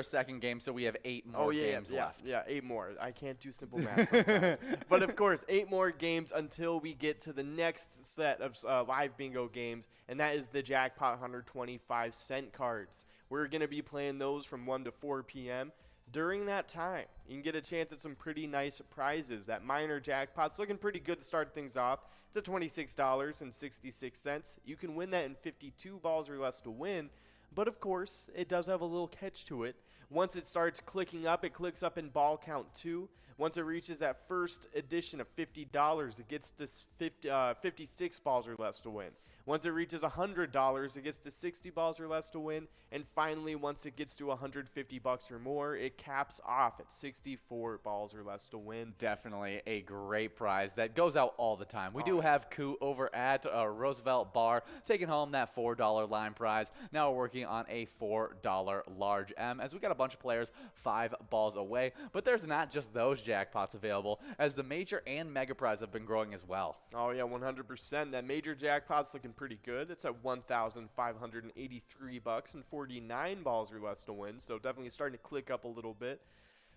second game, so we have 8 more games left. Yeah, 8 more. I can't do simple math sometimes. But of course, 8 more games until we get to the next set of live bingo games, and that is the Jackpot 125-cent cards. We're going to be playing those from 1 to 4 p.m. During that time, you can get a chance at some pretty nice prizes. That minor jackpot's looking pretty good to start things off. It's at $26.66. You can win that in 52 balls or less to win. But of course, it does have a little catch to it. Once it starts clicking up, it clicks up in ball count 2. Once it reaches that first edition of $50, it gets to 56 balls or less to win. Once it reaches $100, it gets to 60 balls or less to win. And finally, once it gets to $150 or more, it caps off at 64 balls or less to win. Definitely a great prize that goes out all the time. We do have Coot over at Roosevelt Bar taking home that $4 line prize. Now we're working on a $4 large M, as we got a bunch of players 5 balls away. But there's not just those jackpots available, as the major and mega prize have been growing as well. Oh yeah, 100%. That major jackpot's looking pretty good. It's at $1,583 and 49 balls or less to win, so definitely starting to click up a little bit.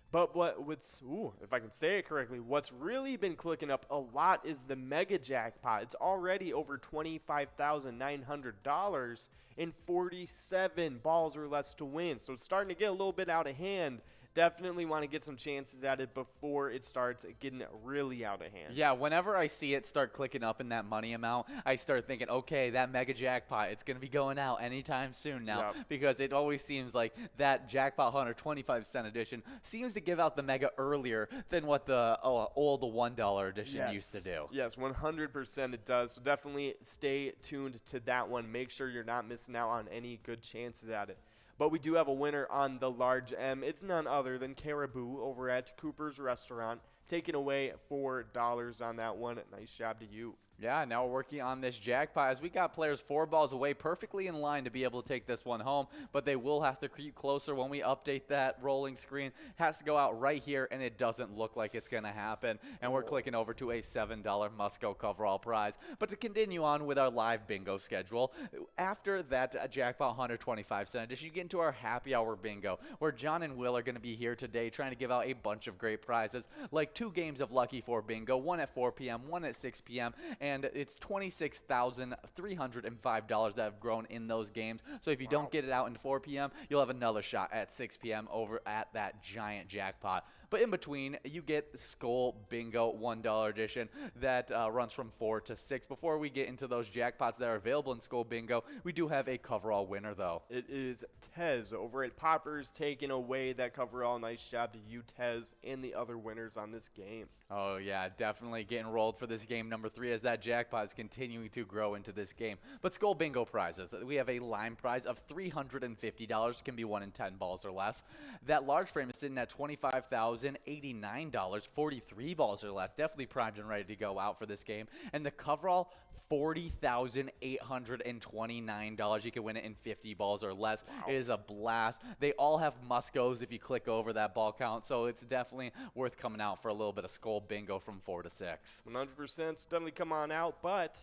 But if I can say it correctly, what's really been clicking up a lot is the mega jackpot. It's already over $25,900 and 47 balls or less to win, so it's starting to get a little bit out of hand. Definitely want to get some chances at it before it starts getting really out of hand. Yeah, whenever I see it start clicking up in that money amount, I start thinking, okay, that mega jackpot, it's going to be going out anytime soon now, because it always seems like that Jackpot 125-cent edition seems to give out the mega earlier than what the old $1 edition used to do. Yes, 100% it does. So definitely stay tuned to that one. Make sure you're not missing out on any good chances at it. But we do have a winner on the large M. It's none other than Caribou over at Cooper's Restaurant, taking away $4 on that one. Nice job to you. Yeah, now we're working on this jackpot, as we got players 4 balls away, perfectly in line to be able to take this one home, but they will have to creep closer when we update that rolling screen. Has to go out right here, and it doesn't look like it's going to happen, and we're clicking over to a $7 must-go coverall prize. But to continue on with our live bingo schedule, after that Jackpot 125-cent edition, you get into our happy hour bingo, where John and Will are going to be here today trying to give out a bunch of great prizes, like 2 games of Lucky 4 bingo, one at 4 p.m., one at 6 p.m., and it's $26,305 that have grown in those games. So if you don't get it out in 4 p.m., you'll have another shot at 6 p.m. over at that giant jackpot. But in between, you get Skull Bingo $1 edition that runs from 4 to 6. Before we get into those jackpots that are available in Skull Bingo, we do have a coverall winner, though. It is Tez over at Poppers taking away that coverall. Nice job to you, Tez, and the other winners on this game. Oh, yeah, definitely getting rolled for this game number 3, as that that jackpot is continuing to grow into this game. But Skull Bingo prizes. We have a line prize of $350. Can be won in 10 balls or less. That large frame is sitting at $25,089, 43 balls or less. Definitely primed and ready to go out for this game. And the coverall, $40,829. You can win it in 50 balls or less. Wow. It is a blast. They all have must-goes if you click over that ball count, so it's definitely worth coming out for a little bit of Skull Bingo from 4 to 6. 100%. Definitely come on out, but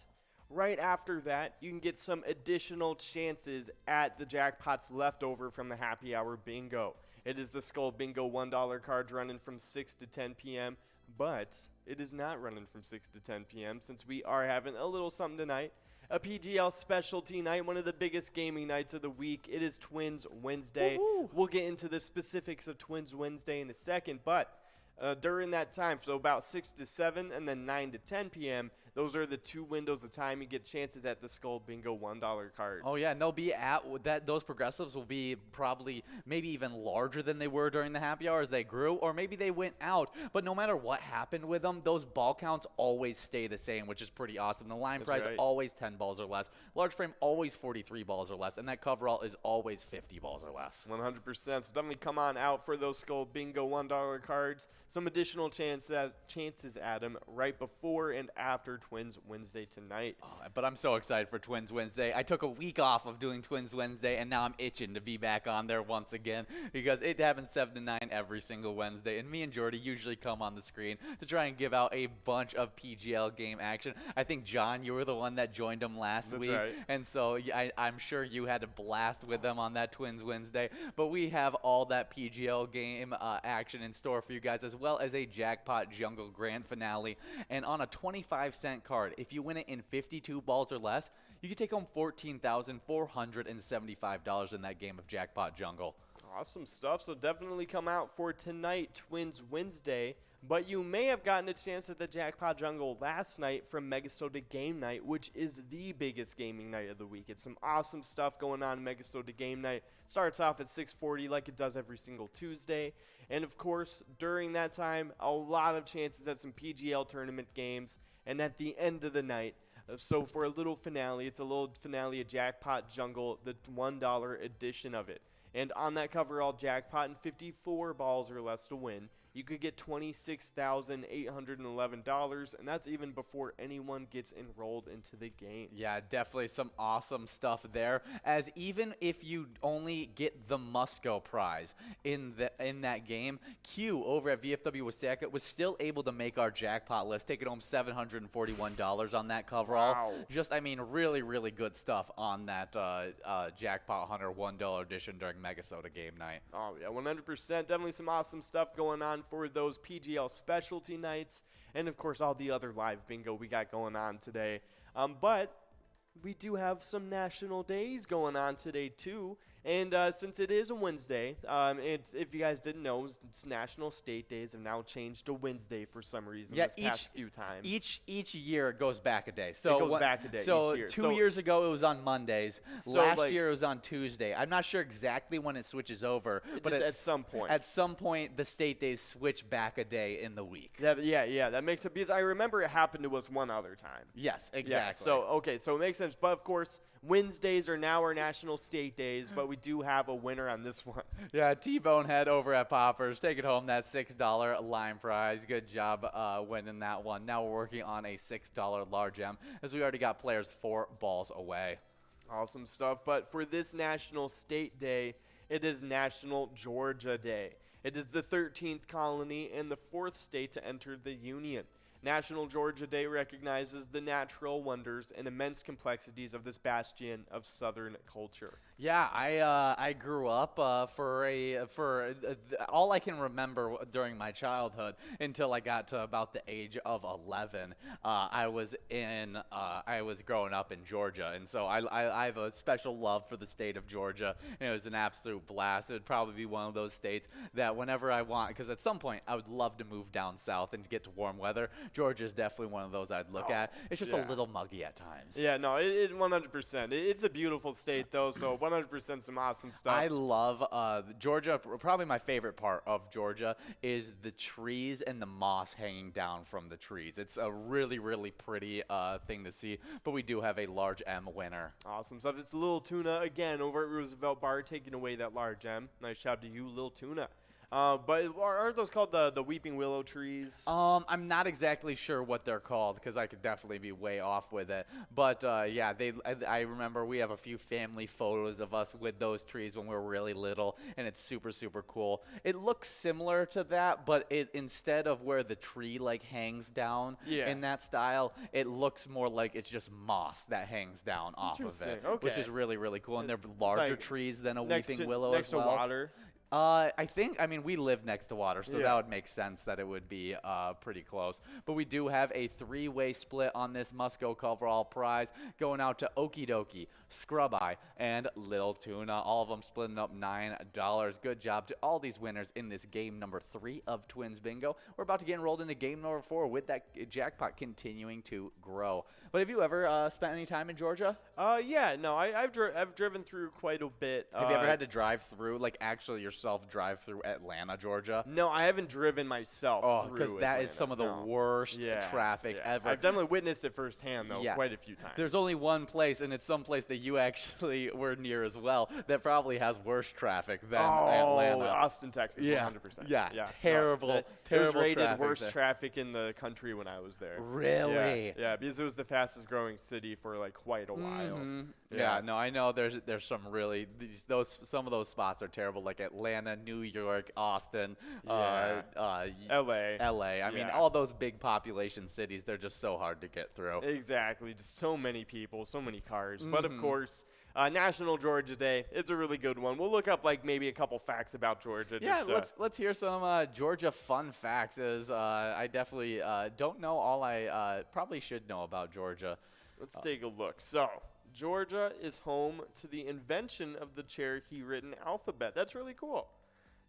right after that, you can get some additional chances at the jackpots left over from the happy hour bingo. It is the Skull Bingo $1 cards running from 6 to 10 p.m., but it is not running from 6 to 10 p.m. since we are having a little something tonight. A PGL specialty night, one of the biggest gaming nights of the week. It is TwinsWinsDay. We'll get into the specifics of TwinsWinsDay in a second, but during that time, so about 6 to 7 and then 9 to 10 p.m., those are the 2 windows of time you get chances at the Skull Bingo $1 cards. Oh, yeah, and they'll be at that. Those progressives will be probably maybe even larger than they were during the happy hour as they grew, or maybe they went out. But no matter what happened with them, those ball counts always stay the same, which is pretty awesome. The line prize always 10 balls or less. Large frame always 43 balls or less, and that coverall is always 50 balls or less. 100%. So definitely come on out for those Skull Bingo $1 cards. Some additional chances at them right before and after TwinsWinsDay tonight. Oh, but I'm so excited for TwinsWinsDay. I took a week off of doing TwinsWinsDay, and now I'm itching to be back on there once again because it happens 7 to 9 every single Wednesday, and me and Jordy usually come on the screen to try and give out a bunch of PGL game action. I think, John, you were the one that joined them last week, and so I'm sure you had a blast with them on that TwinsWinsDay, but we have all that PGL game action in store for you guys, as well as a Jackpot Jungle Grand Finale, and on a 25-cent card, if you win it in 52 balls or less, you can take home $14,475 in that game of Jackpot Jungle. Awesome stuff. So definitely come out for tonight, TwinsWinsDay. But you may have gotten a chance at the Jackpot Jungle last night from MegaSota Game Night, which is the biggest gaming night of the week. It's some awesome stuff going on in MegaSota Game Night. Starts off at 6:40 like it does every single Tuesday. And, of course, during that time, a lot of chances at some PGL tournament games. And at the end of the night, so for a little finale, it's a little finale of Jackpot Jungle, the $1 edition of it. And on that coverall jackpot and 54 balls or less to win, you could get $26,811, and that's even before anyone gets enrolled into the game. Yeah, definitely some awesome stuff there. As even if you only get the Musco prize in that game, Q over at VFW Wasaca was still able to make our jackpot list, taking home $741 on that coverall. Wow. Just, I mean, really, really good stuff on that Jackpot Hunter $1 edition during MegaSota Game Night. Oh, yeah, 100%. Definitely some awesome stuff going on for those PGL specialty nights, and of course all the other live bingo we got going on today. But we do have some national days going on today too, and since it is a Wednesday, if you guys didn't know, it's National State Days have now changed to Wednesday for some reason. Yeah, this past few times. Each year it goes back a day. So it goes back a day. So each year. 2 years ago it was on Mondays. So Last year it was on Tuesday. I'm not sure exactly when it switches over, but at some point. At some point, the state days switch back a day in the week. Yeah, that makes it, because I remember it happened to us one other time. Yes, exactly. Yeah, so it makes sense. But of course, Wednesdays are now our National State Days, but we do have a winner on this one. Yeah, T-Bone Head over at Poppers taking home that $6 line prize. Good job winning that one. Now we're working on a $6 large M, as we already got players 4 balls away. Awesome stuff. But for this National State Day, it is National Georgia Day. It is the 13th colony and the 4th state to enter the Union. National Georgia Day recognizes the natural wonders and immense complexities of this bastion of Southern culture. Yeah, I grew up for all I can remember during my childhood until I got to about the age of 11. I was growing up in Georgia, and so I have a special love for the state of Georgia. And it was an absolute blast. It would probably be one of those states that whenever I want, because at some point I would love to move down south and get to warm weather. Georgia is definitely one of those I'd look at. It's just a little muggy at times. Yeah, no, it 100%. It's a beautiful state though, so 100% 100% some awesome stuff. I love Georgia. Probably my favorite part of Georgia is the trees and the moss hanging down from the trees. It's a really, really pretty thing to see. But we do have a large M winner. Awesome stuff. It's Lil Tuna again over at Roosevelt Bar taking away that large M. Nice shout to you, Lil Tuna. But aren't those called the weeping willow trees? I'm not exactly sure what they're called because I could definitely be way off with it. But yeah, I remember we have a few family photos of us with those trees when we were really little, and it's super, super cool. It looks similar to that, but instead of where the tree like hangs down in that style, it looks more like it's just moss that hangs down off of it, which is really, really cool. And they're larger trees than a weeping willow next as well. to water. I mean, we live next to water, so that would make sense that it would be pretty close. But we do have a 3-way split on this Must-Go Coverall prize going out to Okie Dokie, Scrub Eye, and Lil Tuna. All of them splitting up $9. Good job to all these winners in this game number 3 of Twins Bingo. We're about to get enrolled into game number 4 with that jackpot continuing to grow. But have you ever spent any time in Georgia? Yeah, no, I've driven through quite a bit. Have you ever had to drive through, like actually yourself drive through Atlanta, Georgia? No, I haven't driven myself through because that is some of the worst traffic ever. I've definitely witnessed it firsthand, though, quite a few times. There's only one place, and it's some place that you actually were near as well, that probably has worse traffic than Atlanta. Austin, Texas, 100%. Yeah, terrible, no, terrible it was rated traffic worst there. traffic in the country when I was there. Really? Yeah, because it was the fastest growing city for like quite a while. Yeah, no, I know there's some really some of those spots are terrible, like Atlanta, New York, Austin, LA. I mean, all those big population cities, they're just so hard to get through. Exactly, just so many people, so many cars. But of course, National Georgia Day, it's a really good one. We'll look up like maybe a couple facts about Georgia. Yeah, let's hear some Georgia fun facts. As I definitely don't know all I probably should know about Georgia. Let's take a look. So, Georgia is home to the invention of the Cherokee written alphabet. That's really cool.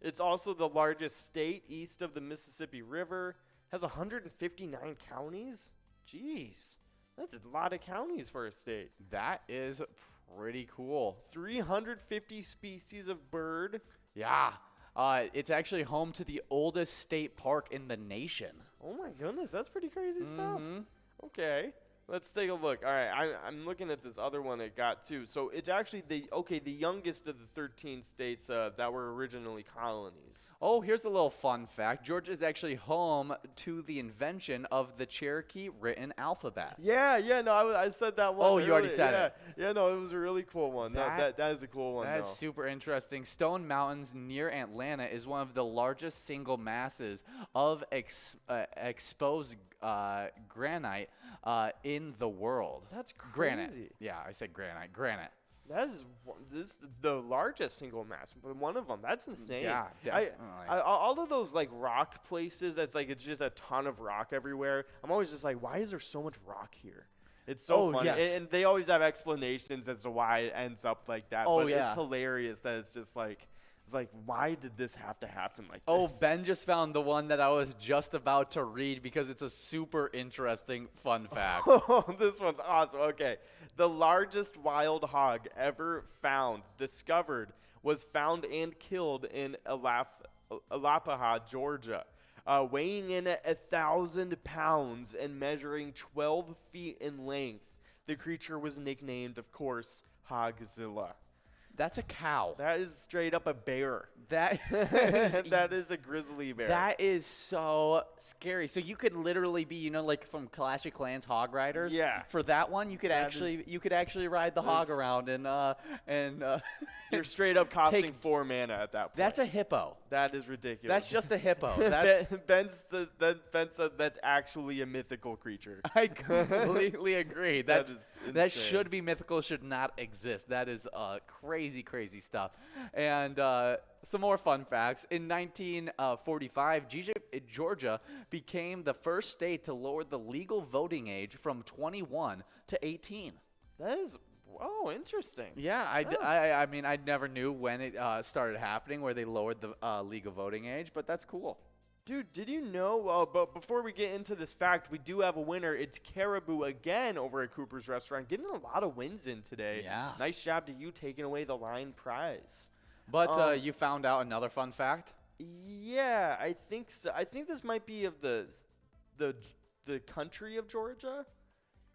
It's also the largest state east of the Mississippi River. Has 159 counties. Jeez, that's a lot of counties for a state. That is pretty cool. 350 species of bird. Yeah. It's actually home to the oldest state park in the nation. Oh my goodness, that's pretty crazy stuff. Okay. Let's take a look. All right, I'm looking at this other one it got too. So it's actually the youngest of the 13 states that were originally colonies. Oh, here's a little fun fact. Georgia is actually home to the invention of the Cherokee written alphabet. Yeah, no, I said that one. Oh, you already said it. Yeah, no, it was a really cool one. That is a cool one. That's super interesting. Stone Mountains near Atlanta is one of the largest single masses of exposed granite in the world. That's crazy. Granite. Yeah, I said granite. Granite. This is the largest single mass, but one of them. That's insane. Yeah, definitely. All of those like rock places, that's like it's just a ton of rock everywhere. I'm always just like, why is there so much rock here? It's so funny, and they always have explanations as to why it ends up like that. But it's hilarious that it's just like. It's like, why did this have to happen like this? Oh, Ben just found the one that I was just about to read because it's a super interesting fun fact. Oh, this one's awesome. Okay. The largest wild hog ever discovered, was found and killed in Alapaha, Georgia. Weighing in at 1,000 pounds and measuring 12 feet in length. The creature was nicknamed, of course, Hogzilla. That's a cow. That is straight up a bear. That is a grizzly bear. That is so scary. So you could literally be, like from Clash of Clans Hog Riders. Yeah. For that one, you could actually ride the hog around and you're straight up costing 4 mana at that point. That's a hippo. That is ridiculous. That's just a hippo. Ben said that's actually a mythical creature. I completely agree. That is insane. That should be mythical, should not exist. That is crazy stuff. And some more fun facts. In 1945, Georgia became the first state to lower the legal voting age from 21 to 18. That is interesting. Yeah, I mean, I never knew when it started happening where they lowered the legal voting age, but that's cool. Dude, did you know? But before we get into this fact, we do have a winner. It's Caribou again over at Cooper's Restaurant, getting a lot of wins in today. Yeah. Nice job to you taking away the line prize. But you found out another fun fact? Yeah, I think so. I think this might be of the country of Georgia.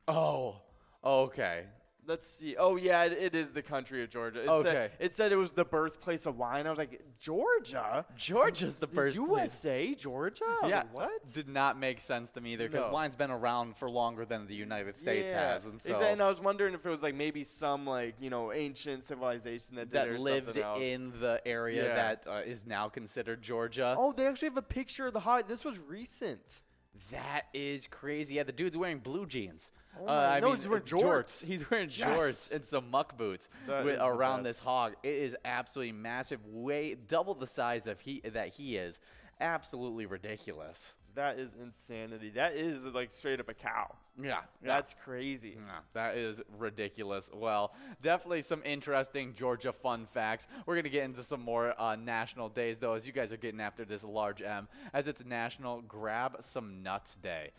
Oh, okay. Let's see. Oh, yeah, it is the country of Georgia. It said it was the birthplace of wine. I was like, Georgia? Georgia's the birthplace. USA, Georgia? Yeah. What? Did not make sense to me either because wine's been around for longer than the United States has. And so and I was wondering if it was like maybe some ancient civilization that did it or lived something else. in the area that is now considered Georgia. Oh, they actually have a picture of the hot. This was recent. That is crazy. Yeah, the dude's wearing blue jeans. No, he's wearing jorts. He's wearing jorts and some muck boots around this hog. It is absolutely massive, way double the size of that he is. Absolutely ridiculous. That is insanity. That is like straight up a cow. Yeah. That's crazy. Yeah, that is ridiculous. Well, definitely some interesting Georgia fun facts. We're going to get into some more national days, though, as you guys are getting after this large M, as it's National Grab Some Nuts Day.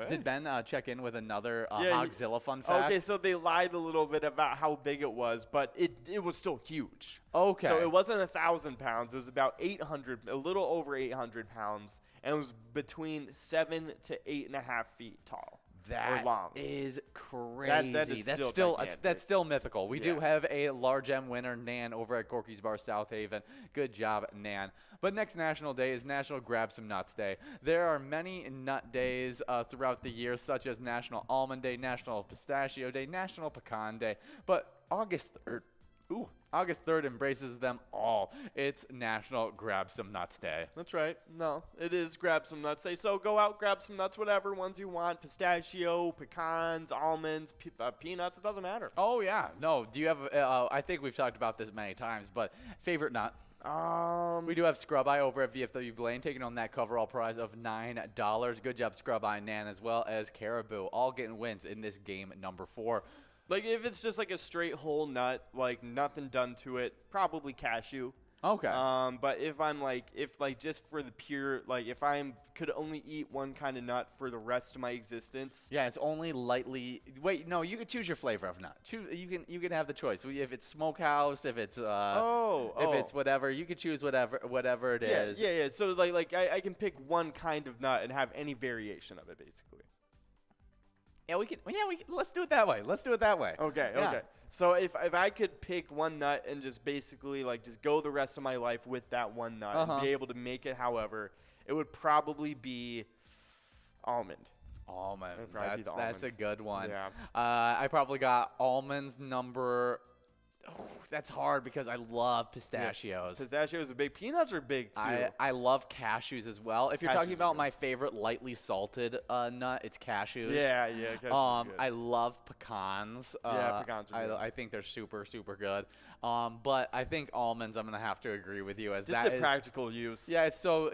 Did Ben check in with another Hogzilla fun fact? Okay, so they lied a little bit about how big it was, but it was still huge. Okay. So it wasn't 1,000 pounds. It was about 800, a little over 800 pounds, and it was between 7 to 8.5 feet tall. That or long. is crazy. That is that's still mythical. We do have a large M winner, Nan, over at Corky's Bar, South Haven. Good job, Nan. But next National Day is National Grab Some Nuts Day. There are many nut days throughout the year, such as National Almond Day, National Pistachio Day, National Pecan Day. But August 3rd embraces them all. It's National Grab Some Nuts Day. That's right. No, it is Grab Some Nuts Day. So go out, grab some nuts, whatever ones you want. Pistachio, pecans, almonds, peanuts. It doesn't matter. Oh, yeah. No, do you have, I think we've talked about this many times, but favorite nut? We do have Scrub Eye over at VFW Blaine taking on that coverall prize of $9. Good job, Scrub Eye and Nan, as well as Caribou, all getting wins in this game number 4. Like, if it's just like a straight whole nut, like nothing done to it, probably cashew. Okay. But if I'm just for the pure, like if I could only eat one kind of nut for the rest of my existence. Yeah, it's only lightly. Wait, no, you can choose your flavor of nut. You can have the choice. If it's smokehouse, if it's if it's whatever, you can choose whatever it is. Yeah. So like I can pick one kind of nut and have any variation of it, basically. Yeah, we can. Let's do it that way. Okay. So if I could pick one nut and just basically just go the rest of my life with that one nut and be able to make it, however, it would probably be almond. That's a good one. Yeah. I probably got almonds number. Oh, that's hard because I love pistachios. Yeah. Pistachios are big. Peanuts are big too. I love cashews as well. If you're talking about my favorite lightly salted nut, it's cashews. Yeah. Cashews I love pecans. Pecans are good. I think they're super, super good. But I think almonds, I'm gonna have to agree with you as just the practical use. Yeah, it's so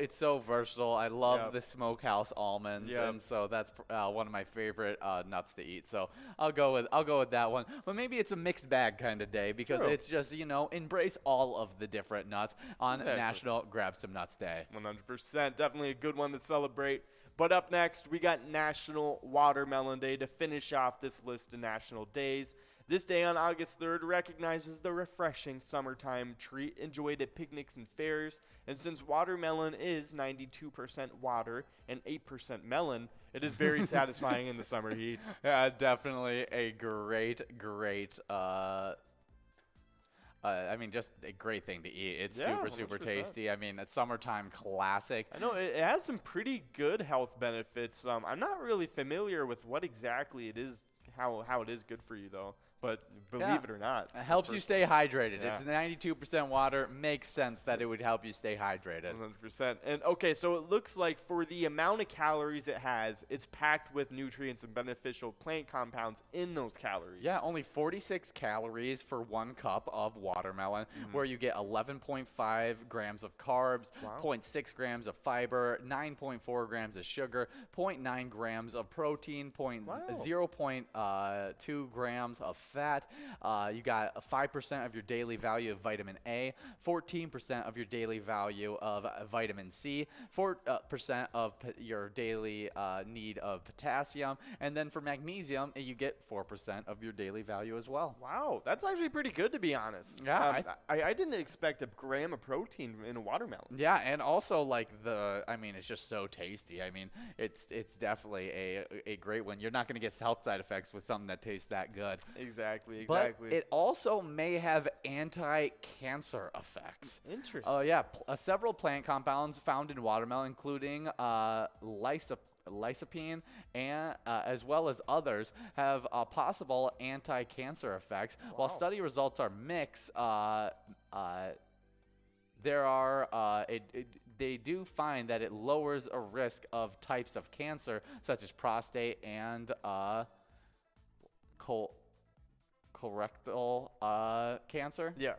versatile. I love the smokehouse almonds, and so that's one of my favorite nuts to eat. So I'll go with that one. But maybe it's a mixed bag kind of day because it's just embrace all of the different nuts on National Grab Some Nuts Day. 100%, definitely a good one to celebrate. But up next, we got National Watermelon Day to finish off this list of national days. This day on August 3rd recognizes the refreshing summertime treat enjoyed at picnics and fairs. And since watermelon is 92% water and 8% melon, it is very satisfying in the summer heat. Yeah, definitely a great just a great thing to eat. It's super 100%. tasty. I mean, a summertime classic. I know it has some pretty good health benefits. I'm not really familiar with what exactly it is, how it is good for you though. But believe it or not, it helps you stay hydrated. Yeah. It's 92% water. Makes sense that it would help you stay hydrated. 100%. And okay, so it looks like for the amount of calories it has, it's packed with nutrients and beneficial plant compounds in those calories. Yeah, only 46 calories for 1 cup of watermelon, where you get 11.5 grams of carbs, 0.6 grams of fiber, 9.4 grams of sugar, 0.9 grams of protein, 0.2 grams of fat. You got 5% of your daily value of vitamin A, 14% of your daily value of vitamin C, 4% of your daily need of potassium, and then for magnesium, you get 4% of your daily value as well. Wow, that's actually pretty good, to be honest. Yeah, I didn't expect a gram of protein in a watermelon. Yeah, and also like it's just so tasty. I mean, it's definitely a great one. You're not going to get health side effects with something that tastes that good. Exactly. But it also may have anti-cancer effects. Interesting. Yeah, several plant compounds found in watermelon, including lycopene and as well as others, have possible anti-cancer effects. Wow. While study results are mixed, they do find that it lowers a risk of types of cancer such as prostate and colorectal cancer. Yeah.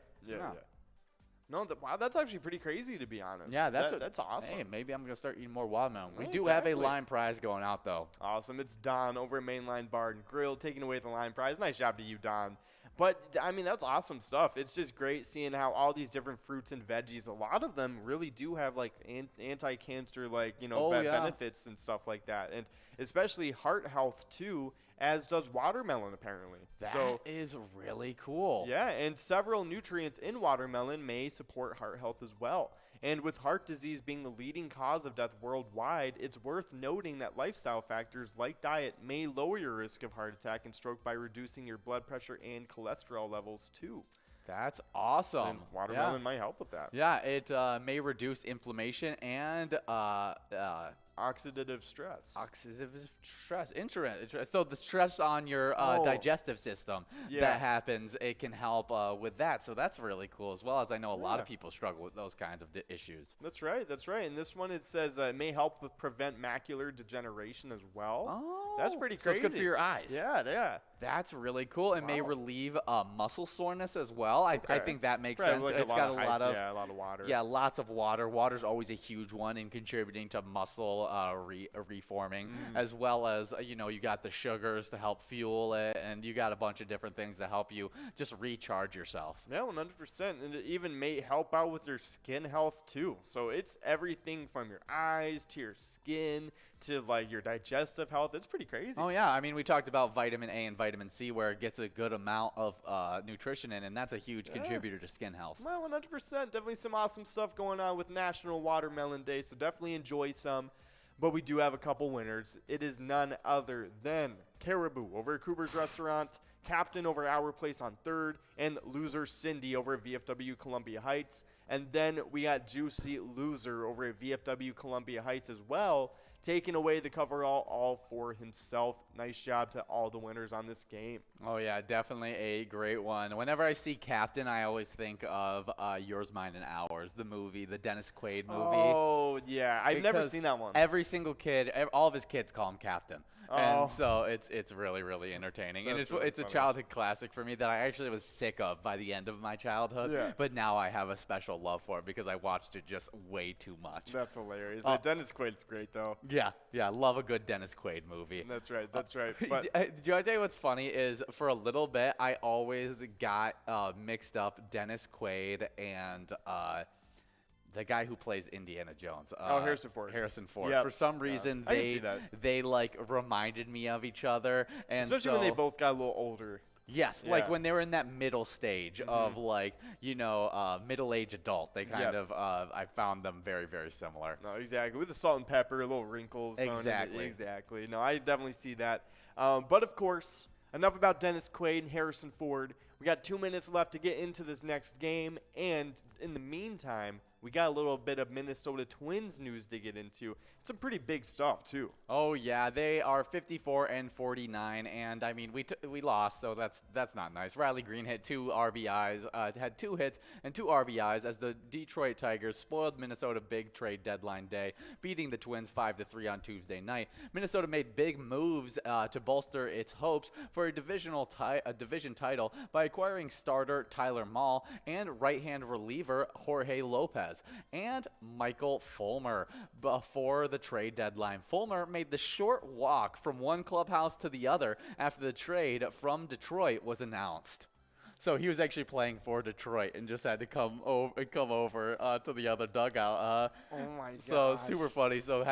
No, wow, that's actually pretty crazy, to be honest. Yeah, that's awesome. Hey, maybe I'm going to start eating more watermelon. We Yeah, do have a exactly. line prize going out, though. Awesome. It's Don over at Mainline Bar and Grill taking away the line prize. Nice job to you, Don. But, I mean, that's awesome stuff. It's just great seeing how all these different fruits and veggies, a lot of them really do have, like, anti-cancer, like, benefits and stuff like that. And especially heart health, too, as does watermelon, apparently. That is really cool. Yeah, and several nutrients in watermelon may support heart health as well. And with heart disease being the leading cause of death worldwide, it's worth noting that lifestyle factors like diet may lower your risk of heart attack and stroke by reducing your blood pressure and cholesterol levels too. That's awesome. And watermelon might help with that. Yeah, it may reduce inflammation and oxidative stress. Interesting. So the stress on your digestive system that happens, it can help with that. So that's really cool, as well as I know a lot of people struggle with those kinds of issues. That's right. And this one, it says it may help with prevent macular degeneration as well. Oh, that's pretty crazy. So it's good for your eyes. Yeah. That's really cool. It may relieve muscle soreness as well. I think that makes sense. Like it's got a lot of water. Yeah, lots of water. Water's always a huge one in contributing to muscle reforming, as well as you got the sugars to help fuel it, and you got a bunch of different things to help you just recharge yourself. Yeah, 100%. And it even may help out with your skin health too. So it's everything from your eyes to your skin to like your digestive health. It's pretty crazy. Oh yeah, I mean, we talked about vitamin A and vitamin C, where it gets a good amount of nutrition in, and that's a huge contributor to skin health. Well, 100%. Definitely some awesome stuff going on with National Watermelon Day, so definitely enjoy some. But we do have a couple winners. It is none other than Caribou over at Cooper's Restaurant, Captain over at Our Place on 3rd, and Loser Cindy over at VFW Columbia Heights. And then we got Juicy Loser over at VFW Columbia Heights as well, taking away the coverall all for himself. Nice job to all the winners on this game. Oh, yeah, definitely a great one. Whenever I see Captain, I always think of Yours, Mine, and Ours, the movie, the Dennis Quaid movie. Oh, yeah. I've never seen that one. Every single kid, all of his kids call him Captain. And so it's really, really entertaining. And it's a childhood classic for me that I actually was sick of by the end of my childhood. Yeah. But now I have a special love for it because I watched it just way too much. That's hilarious. Dennis Quaid's great, though. Yeah, love a good Dennis Quaid movie. That's right. But do you want to tell you what's funny is for a little bit, I always got mixed up Dennis Quaid and the guy who plays Indiana Jones. Harrison Ford. Harrison Ford. Yep. For some reason, I can see that. they like reminded me of each other, and especially when they both got a little older. Yes, like when they were in that middle stage of like middle-aged adult. They kind of I found them very, very similar. No, exactly. With the salt and pepper, little wrinkles. Exactly. Exactly. No, I definitely see that. But of course, enough about Dennis Quaid and Harrison Ford. We got 2 minutes left to get into this next game, and in the meantime, we got a little bit of Minnesota Twins news to get into. It's some pretty big stuff, too. Oh, yeah. They are 54-49, and, I mean, we lost, so that's not nice. Riley Green hit 2 RBIs, had 2 hits and 2 RBIs as the Detroit Tigers spoiled Minnesota big trade deadline day, beating the Twins 5-3 on Tuesday night. Minnesota made big moves to bolster its hopes for a division title by acquiring starter Tyler Mahle and right-hand reliever Jorge Lopez. Lopez, and Michael Fulmer. Before the trade deadline, Fulmer made the short walk from one clubhouse to the other after the trade from Detroit was announced. So he was actually playing for Detroit and just had to come over to the other dugout. Oh my gosh. So super funny. So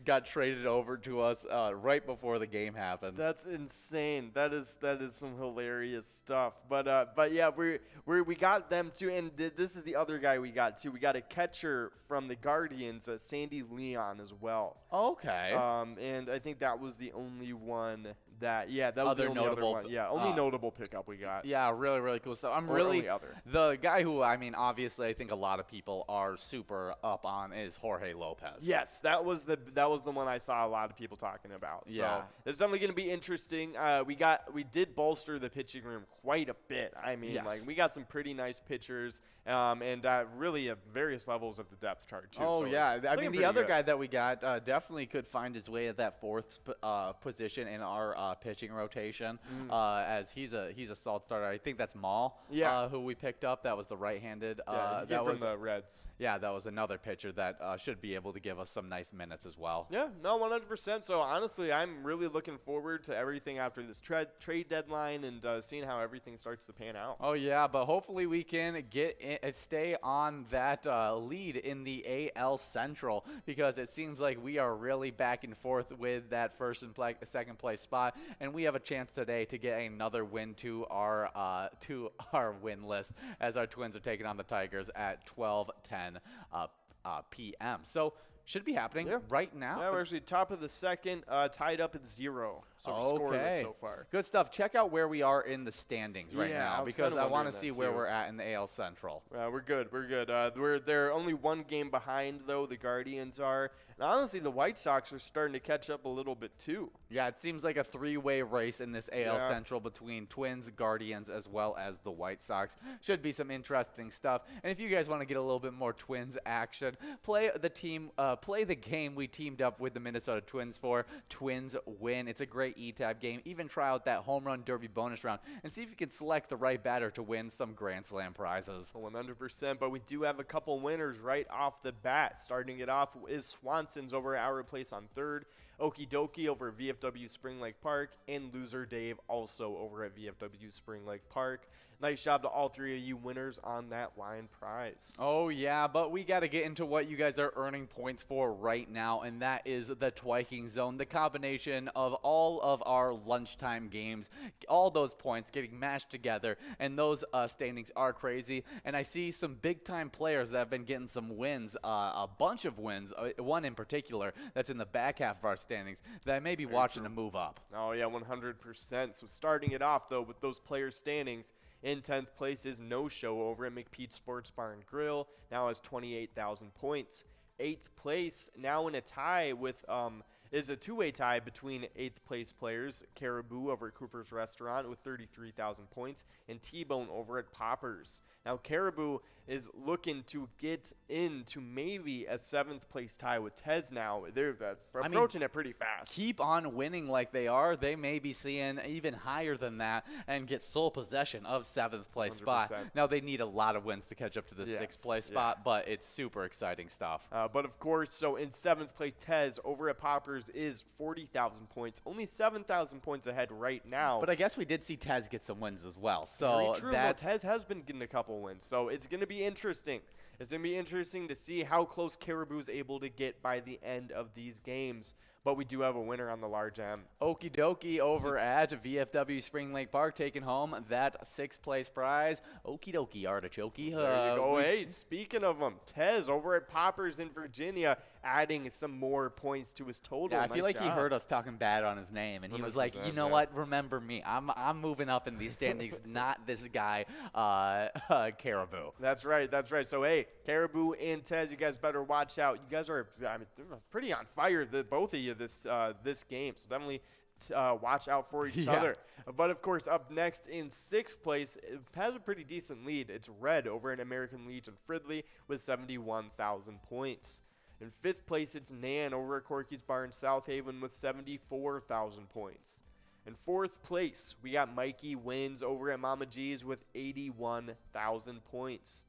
got traded over to us right before the game happened. That's insane. That is some hilarious stuff. But yeah, we got them too, and this is the other guy we got too. We got a catcher from the Guardians, Sandy Leon as well. Okay. And I think that was the only one that was the only notable, other one. Yeah, only notable pickup we got. Yeah, really cool. So I'm the guy who obviously I think a lot of people are super up on is Jorge Lopez. Yes, that was the one I saw a lot of people talking about. So yeah, it's definitely going to be interesting. We did bolster the pitching room quite a bit. I mean, yes. we got some pretty nice pitchers, and really at various levels of the depth chart too. Oh so yeah, I mean the other good. guy that we got definitely could find his way at that fourth position in our pitching rotation, as he's a solid starter. I think that's Maul, who we picked up. That was the right-handed. That was from the Reds. Yeah, that was another pitcher that should be able to give us some nice minutes as well. Yeah, no, 100%. So honestly, I'm really looking forward to everything after this trade deadline and seeing how everything starts to pan out. Oh yeah, but hopefully we can stay on that lead in the AL Central, because it seems like we are really back and forth with that first and second place spot, and we have a chance today to get another win to our win list as our Twins are taking on the Tigers at 12:10 p.m. So should be happening right now. Yeah, we're actually top of the second, tied up at 0. So we're scoreless so far. Good stuff. Check out where we are in the standings right now, because I want to see where we're at in the AL Central. We're good. They're only one game behind, though. The Guardians are. And honestly, the White Sox are starting to catch up a little bit, too. Yeah, it seems like a three-way race in this AL Central between Twins, Guardians, as well as the White Sox. Should be some interesting stuff. And if you guys want to get a little bit more Twins action, play the game we teamed up with the Minnesota Twins for, Twins Win. It's a great E-Tab game. Even try out that Home Run Derby bonus round and see if you can select the right batter to win some Grand Slam prizes. 100%, but we do have a couple winners right off the bat. Starting it off is Swanson's over at Our Place on third, Okie Dokie over at VFW Spring Lake Park, and Loser Dave also over at VFW Spring Lake Park. Nice job to all three of you winners on that line prize. Oh, yeah, but we got to get into what you guys are earning points for right now, and that is the Twiking Zone, the combination of all of our lunchtime games, all those points getting mashed together, and those standings are crazy. And I see some big-time players that have been getting some wins, a bunch of wins, one in particular that's in the back half of our standings that I may be watching to move up. Oh, yeah, 100%. So starting it off, though, with those player standings, in 10th place is No Show over at McPete's Sports Bar and Grill, now has 28,000 points. 8th place, now in a tie with is a two-way tie between 8th place players, Caribou over at Cooper's Restaurant with 33,000 points, and T-Bone over at Poppers. Now Caribou is looking to get into maybe a 7th place tie with Tez now. They're approaching it pretty fast. Keep on winning like they are. They may be seeing even higher than that and get sole possession of 7th place 100%. spot. Now they need a lot of wins to catch up to the 6th place spot, but it's super exciting stuff. But of course, so in 7th place, Tez over at Poppers is 40,000 points, only 7,000 points ahead right now. But I guess we did see Tez get some wins as well. So very true. Well, Tez has been getting a couple wins, so it's going to be interesting. It's going to be interesting to see how close Caribou's able to get by the end of these games. But we do have a winner on the large M. Okie dokie over at VFW Spring Lake Park, taking home that 6th place prize. Okie dokie, artichokey. There you go. Hey, speaking of them, Tez over at Poppers in Virginia, adding some more points to his total. Yeah, I feel like he heard us talking bad on his name, and he was like, you know what, remember me. I'm moving up in these standings, not this guy, Caribou. That's right. So, hey, Caribou and Tez, you guys better watch out. You guys are pretty on fire, both of you, this game. So definitely watch out for each other. But, of course, up next in 6th place, it has a pretty decent lead. It's Red over at American Legion Fridley with 71,000 points. In 5th place, it's Nan over at Corky's Bar in South Haven with 74,000 points. In 4th place, we got Mikey Wins over at Mama G's with 81,000 points.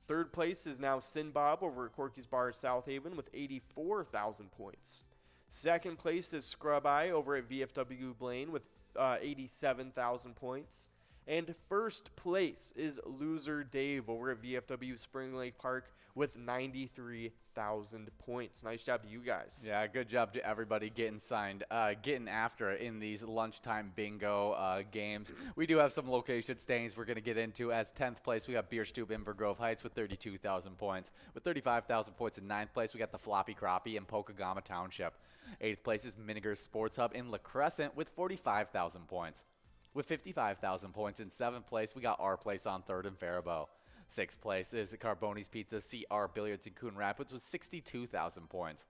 Third place is now Sin Bob over at Corky's Bar South Haven with 84,000 points. Second place is Scrub Eye over at VFW Blaine with 87,000 points. And first place is Loser Dave over at VFW Spring Lake Park with 93,000 points. Nice job to you guys. Yeah, good job to everybody getting signed, getting after it in these lunchtime bingo games. We do have some location standings we're going to get into. As 10th place, we got Beer Stoop in Grove Heights with 32,000 points. With 35,000 points in 9th place, we got the Floppy Crappie in Pokegama Township. 8th place is Miniger's Sports Hub in La Crescent with 45,000 points. With 55,000 points in 7th place, we got our place on 3rd in Faribault. 6th place is the Carboni's Pizza CR Billiards in Coon Rapids with 62,000 points.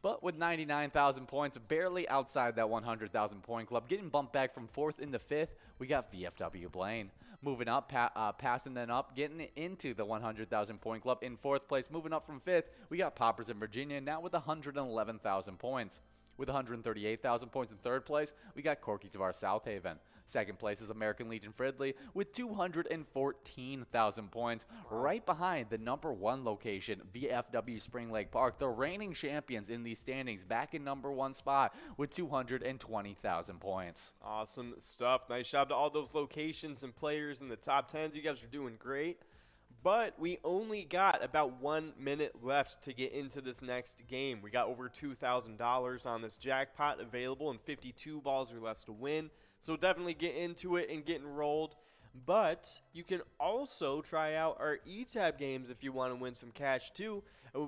But with 99,000 points, barely outside that 100,000 point club, getting bumped back from 4th into 5th, we got VFW Blaine. Moving up, passing then up, getting into the 100,000 point club in 4th place. Moving up from 5th, we got Poppers in Virginia, now with 111,000 points. With 138,000 points in 3rd place, we got Corky's of our South Haven. 2nd place is American Legion Fridley with 214,000 points. Right behind the number 1 location, VFW Spring Lake Park, the reigning champions in these standings, back in number 1 spot with 220,000 points. Awesome stuff. Nice job to all those locations and players in the top 10s. You guys are doing great. But we only got about 1 minute left to get into this next game. We got over $2,000 on this jackpot available and 52 balls or less to win. So definitely get into it and get enrolled. But you can also try out our eTab games if you want to win some cash too.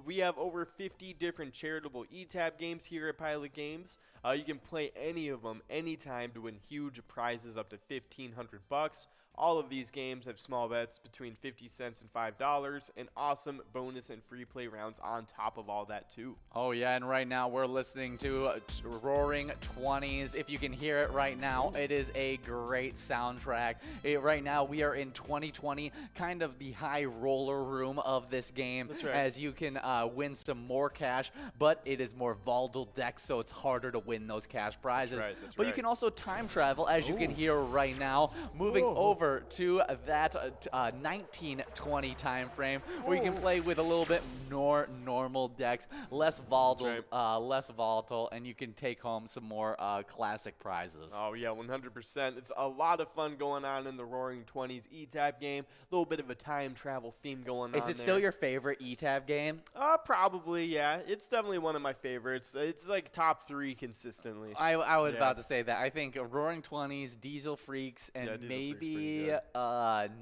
We have over 50 different charitable eTab games here at Pilot Games. You can play any of them anytime to win huge prizes up to $1,500. All of these games have small bets between 50 cents and $5 and awesome bonus and free play rounds on top of all that too. Oh yeah, and right now we're listening to Roaring 20s. If you can hear it right now, it is a great soundtrack. Right now we are in 2020, kind of the high roller room of this game. That's right. As you can win some more cash, but it is more volatile decks, so it's harder to win those cash prizes. That's but you can also time travel, as you can hear right now, moving over to that 1920 time frame where you can play with a little bit more normal decks, less volatile, and you can take home some more classic prizes. Oh yeah, 100%. It's a lot of fun going on in the Roaring 20s eTab game. A little bit of a time travel theme going on. Is it still your favorite eTab game? Probably, yeah. It's definitely one of my favorites. It's like top 3 consistently. I was about to say that. I think Roaring 20s, Diesel Freaks, and maybe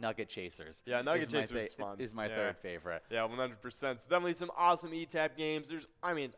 Nugget Chasers. Yeah, Nugget Chasers is fun. Is my third favorite. Yeah, 100%. So definitely some awesome eTab games. There's,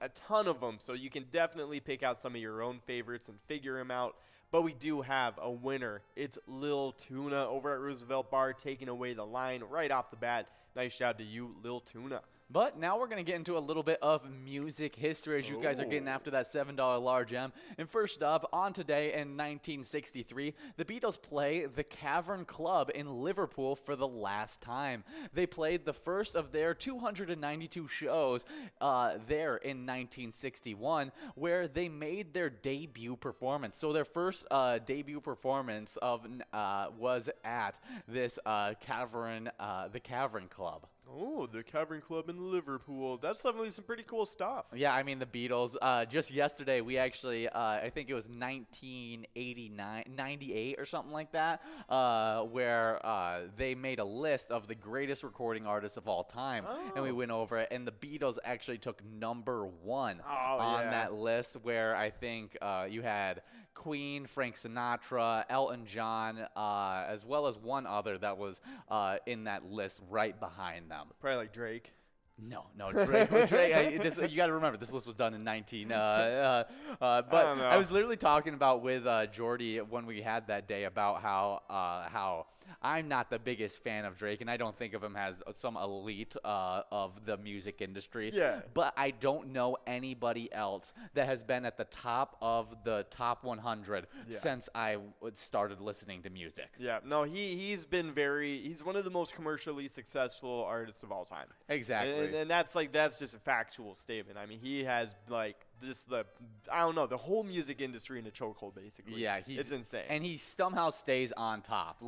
a ton of them, so you can definitely pick out some of your own favorites and figure them out. But we do have a winner. It's Lil Tuna over at Roosevelt Bar taking away the line right off the bat. Nice job to you, Lil Tuna. But now we're going to get into a little bit of music history as you guys are getting after that $7 large M. And first up, on today in 1963, the Beatles play the Cavern Club in Liverpool for the last time. They played the first of their 292 shows there in 1961, where they made their debut performance. So their first debut performance was at this the Cavern Club. Oh, the Cavern Club in Liverpool. That's definitely some pretty cool stuff. Yeah, I mean, the Beatles. Just yesterday, we actually, I think it was 98 or something like that, where they made a list of the greatest recording artists of all time. And we went over it, and the Beatles actually took number 1 on that list, where I think you had Queen, Frank Sinatra, Elton John, as well as one other that was in that list right behind them. Probably like Drake. No, Drake. You got to remember, this list was done in 19. But I was literally talking about with Jordy when we had that day about how I'm not the biggest fan of Drake, and I don't think of him as some elite of the music industry. Yeah. But I don't know anybody else that has been at the top of the top 100 since I started listening to music. Yeah, no, he's one of the most commercially successful artists of all time. Exactly. And that's just a factual statement. I mean, he has just the whole music industry in a chokehold, basically. Yeah, it's insane. And he somehow stays on top,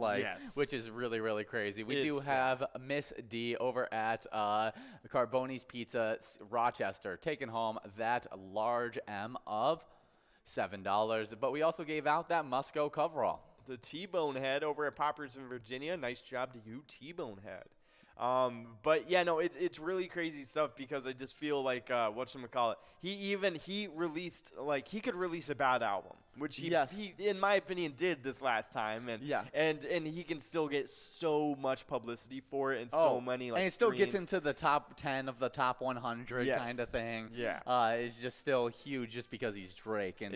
which is really, really crazy. We do have Miss D over at Carboni's Pizza Rochester taking home that large M of $7. But we also gave out that Musco coverall. The T-Bone Head over at Poppers in Virginia. Nice job to you, T-Bone Head. But yeah, no, it's really crazy stuff because I just feel like whatchamacallit, he released, he could release a bad album, which he in my opinion did this last time, and and he can still get so much publicity for it and so many and it still gets into the top 10 of the top 100 kind of thing. It's just still huge just because he's Drake, and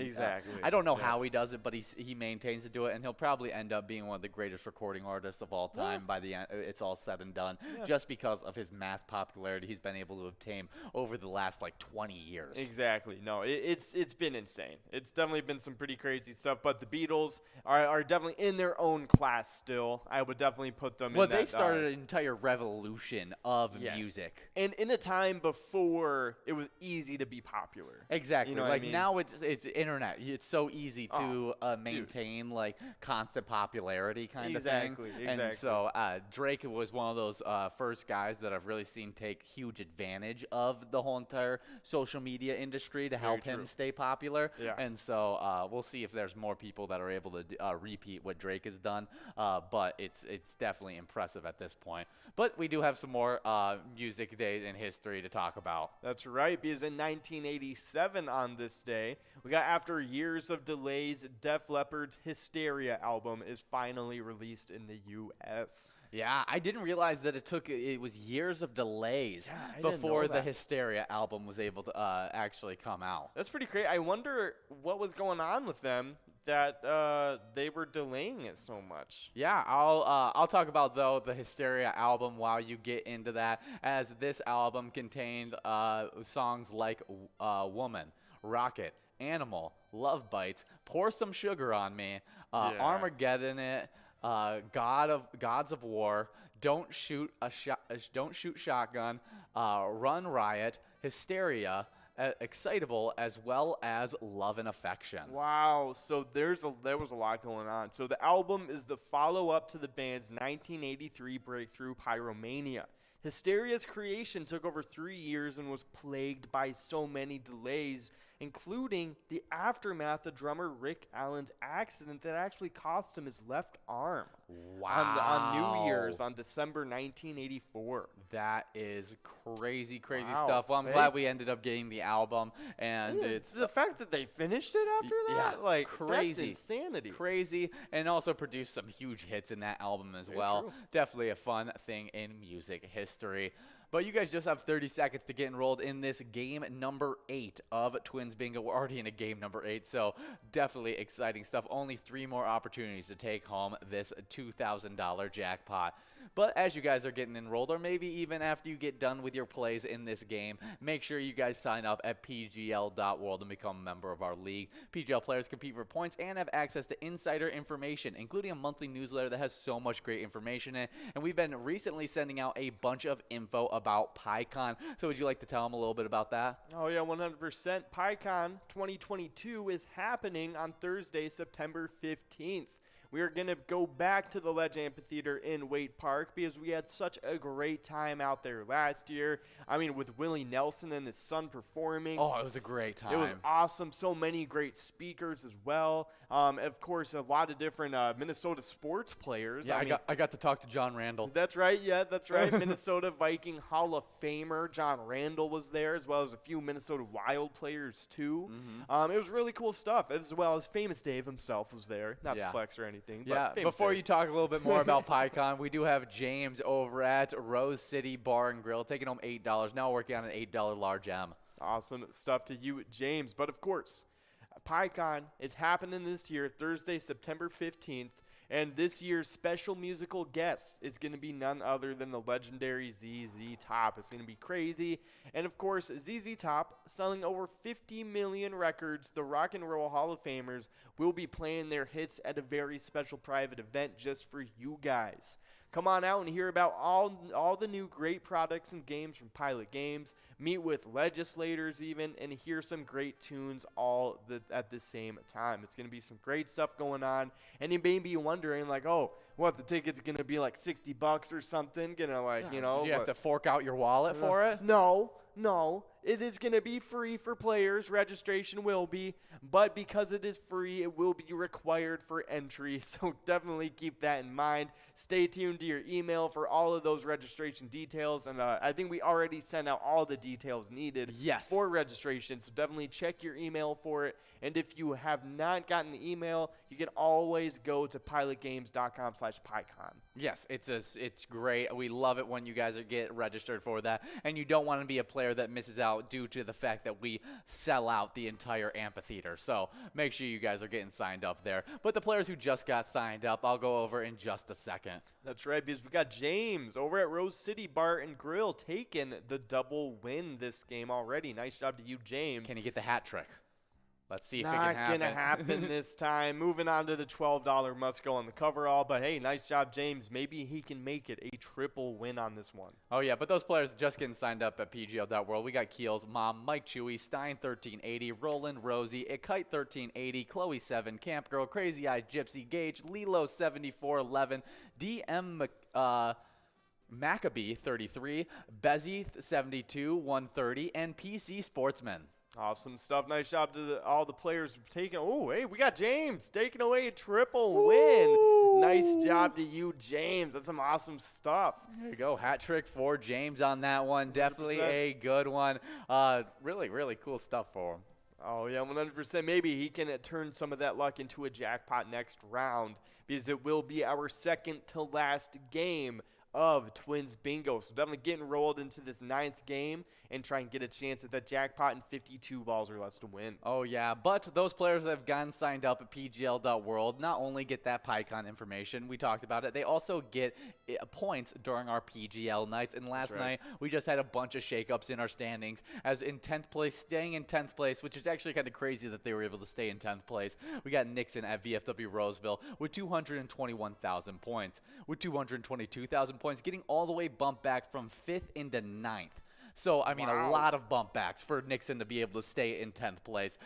I don't know how he does it, but he maintains to do it, and he'll probably end up being one of the greatest recording artists of all time by the end. It's all said and done. Just because of his mass popularity he's been able to obtain over the last 20 years. Exactly. No, it's been insane. It's definitely been some pretty crazy stuff, but the Beatles are definitely in their own class still. I would definitely put them in that. Well, they started an entire revolution of music. And in a time before it was easy to be popular. Exactly. You know what I mean? Now it's internet. It's so easy to maintain constant popularity kind of thing. Exactly. And so Drake was one of those first guys that I've really seen take huge advantage of the whole entire social media industry to help him stay popular. And so we'll see if there's more people that are able to repeat what Drake has done. But it's definitely impressive at this point. But we do have some more music days in history to talk about. That's right, because in 1987 on this day, we got, after years of delays, Def Leppard's Hysteria album is finally released in the U.S. Yeah, I didn't realize that it was years of delays before the Hysteria album was able to actually come out. That's pretty crazy. I wonder what was going on with them that they were delaying it so much. Yeah, I'll talk about the Hysteria album while you get into that, as this album contained songs like Woman, Rocket, Animal, Love Bites, Pour Some Sugar on Me, Armageddon It, Gods of War, Don't Shoot Shotgun, Run Riot, Hysteria, Excitable, as well as Love and Affection. Wow, so there was a lot going on. So the album is the follow-up to the band's 1983 breakthrough, Pyromania. Hysteria's creation took over 3 years and was plagued by so many delays, including the aftermath of drummer Rick Allen's accident that actually cost him his left arm. Wow. On New Year's, on December 1984. That is crazy stuff. Well, I'm glad we ended up getting the album, and it's the fact that they finished it after that, crazy, that's insanity. Crazy, and also produced some huge hits in that album as well. True. Definitely a fun thing in music history. But you guys just have 30 seconds to get enrolled in this game number 8 of Twins Bingo. We're already in a game number 8, so definitely exciting stuff. Only 3 more opportunities to take home this $2,000 jackpot. But as you guys are getting enrolled, or maybe even after you get done with your plays in this game, make sure you guys sign up at pgl.world and become a member of our league. PGL players compete for points and have access to insider information, including a monthly newsletter that has so much great information in it. And we've been recently sending out a bunch of info about PyCon. So would you like to tell them a little bit about that? Oh, yeah, 100%. PyCon 2022 is happening on Thursday, September 15th. We are going to go back to the Ledge Amphitheater in Waite Park because we had such a great time out there last year. I mean, with Willie Nelson and his son performing. Oh, it was a great time. It was awesome. So many great speakers as well. Of course, a lot of different Minnesota sports players. Yeah, I got to talk to John Randall. That's right. Yeah, that's right. Minnesota Viking Hall of Famer John Randall was there, as well as a few Minnesota Wild players, too. It was really cool stuff, as well as Famous Dave himself was there. Not to flex or anything. Yeah, before you talk a little bit more about PyCon, we do have James over at Rose City Bar and Grill taking home $8. Now working on an $8 large M. Awesome stuff to you, James. But of course, PyCon is happening this year, Thursday, September 15th. And this year's special musical guest is going to be none other than the legendary ZZ Top. It's going to be crazy. And, of course, ZZ Top, selling over 50 million records, the Rock and Roll Hall of Famers will be playing their hits at a very special private event just for you guys. Come on out and hear about all the new great products and games from Pilot Games. Meet with legislators even, and hear some great tunes at the same time. It's going to be some great stuff going on. And you may be wondering, like, oh, what, the ticket's going to be like $60 or something? Did you have to fork out your wallet for it? No, it is going to be free for players. Registration will be, but because it is free, it will be required for entry. So definitely keep that in mind. Stay tuned to your email for all of those registration details. And I think we already sent out all the details needed for registration. So definitely check your email for it. And if you have not gotten the email, you can always go to pilotgames.com/PyCon. Yes, it's great. We love it when you guys get registered for that. And you don't want to be a player that misses out due to the fact that we sell out the entire amphitheater. So make sure you guys are getting signed up there. But the players who just got signed up, I'll go over in just a second. That's right, because we got James over at Rose City Bar and Grill taking the double win this game already. Nice job to you, James. Can he get the hat trick? Let's see if it Not can happen. going to happen this time. Moving on to the $12 must go on the coverall. But, hey, nice job, James. Maybe he can make it a triple win on this one. Oh, yeah, but those players just getting signed up at PGL.World. We got Keels, Mom, Mike Chewy, Stein 1380, Roland, Rosie, Ikite 1380, Chloe 7, Camp Girl, Crazy Eyes, Gypsy, Gage, Lilo 7411, DM Maccabee 33, Bezzy 72 130, and PC Sportsman. Awesome stuff. Nice job to all the players taking. Oh, hey, we got James taking away a triple win. Nice job to you, James. That's some awesome stuff. There you go. Hat trick for James on that one. Definitely 100%. a good one. Really, really cool stuff for him. Oh, yeah, 100%. Maybe he can turn some of that luck into a jackpot next round, because it will be our second to last game of Twins Bingo. So definitely get enrolled into this 9th game and try and get a chance at that jackpot and 52 balls or less to win. Oh, yeah, but those players that have gotten signed up at PGL.World not only get that PyCon information, we talked about it, they also get points during our PGL nights. And last night, we just had a bunch of shakeups in our standings, as in 10th place, staying in 10th place, which is actually kind of crazy that they were able to stay in 10th place. We got Nixon at VFW Roseville with 221,000 points, with 222,000 points, getting all the way bumped back from 5th into 9th. So, I mean, a lot of bump backs for Nixon to be able to stay in 10th place.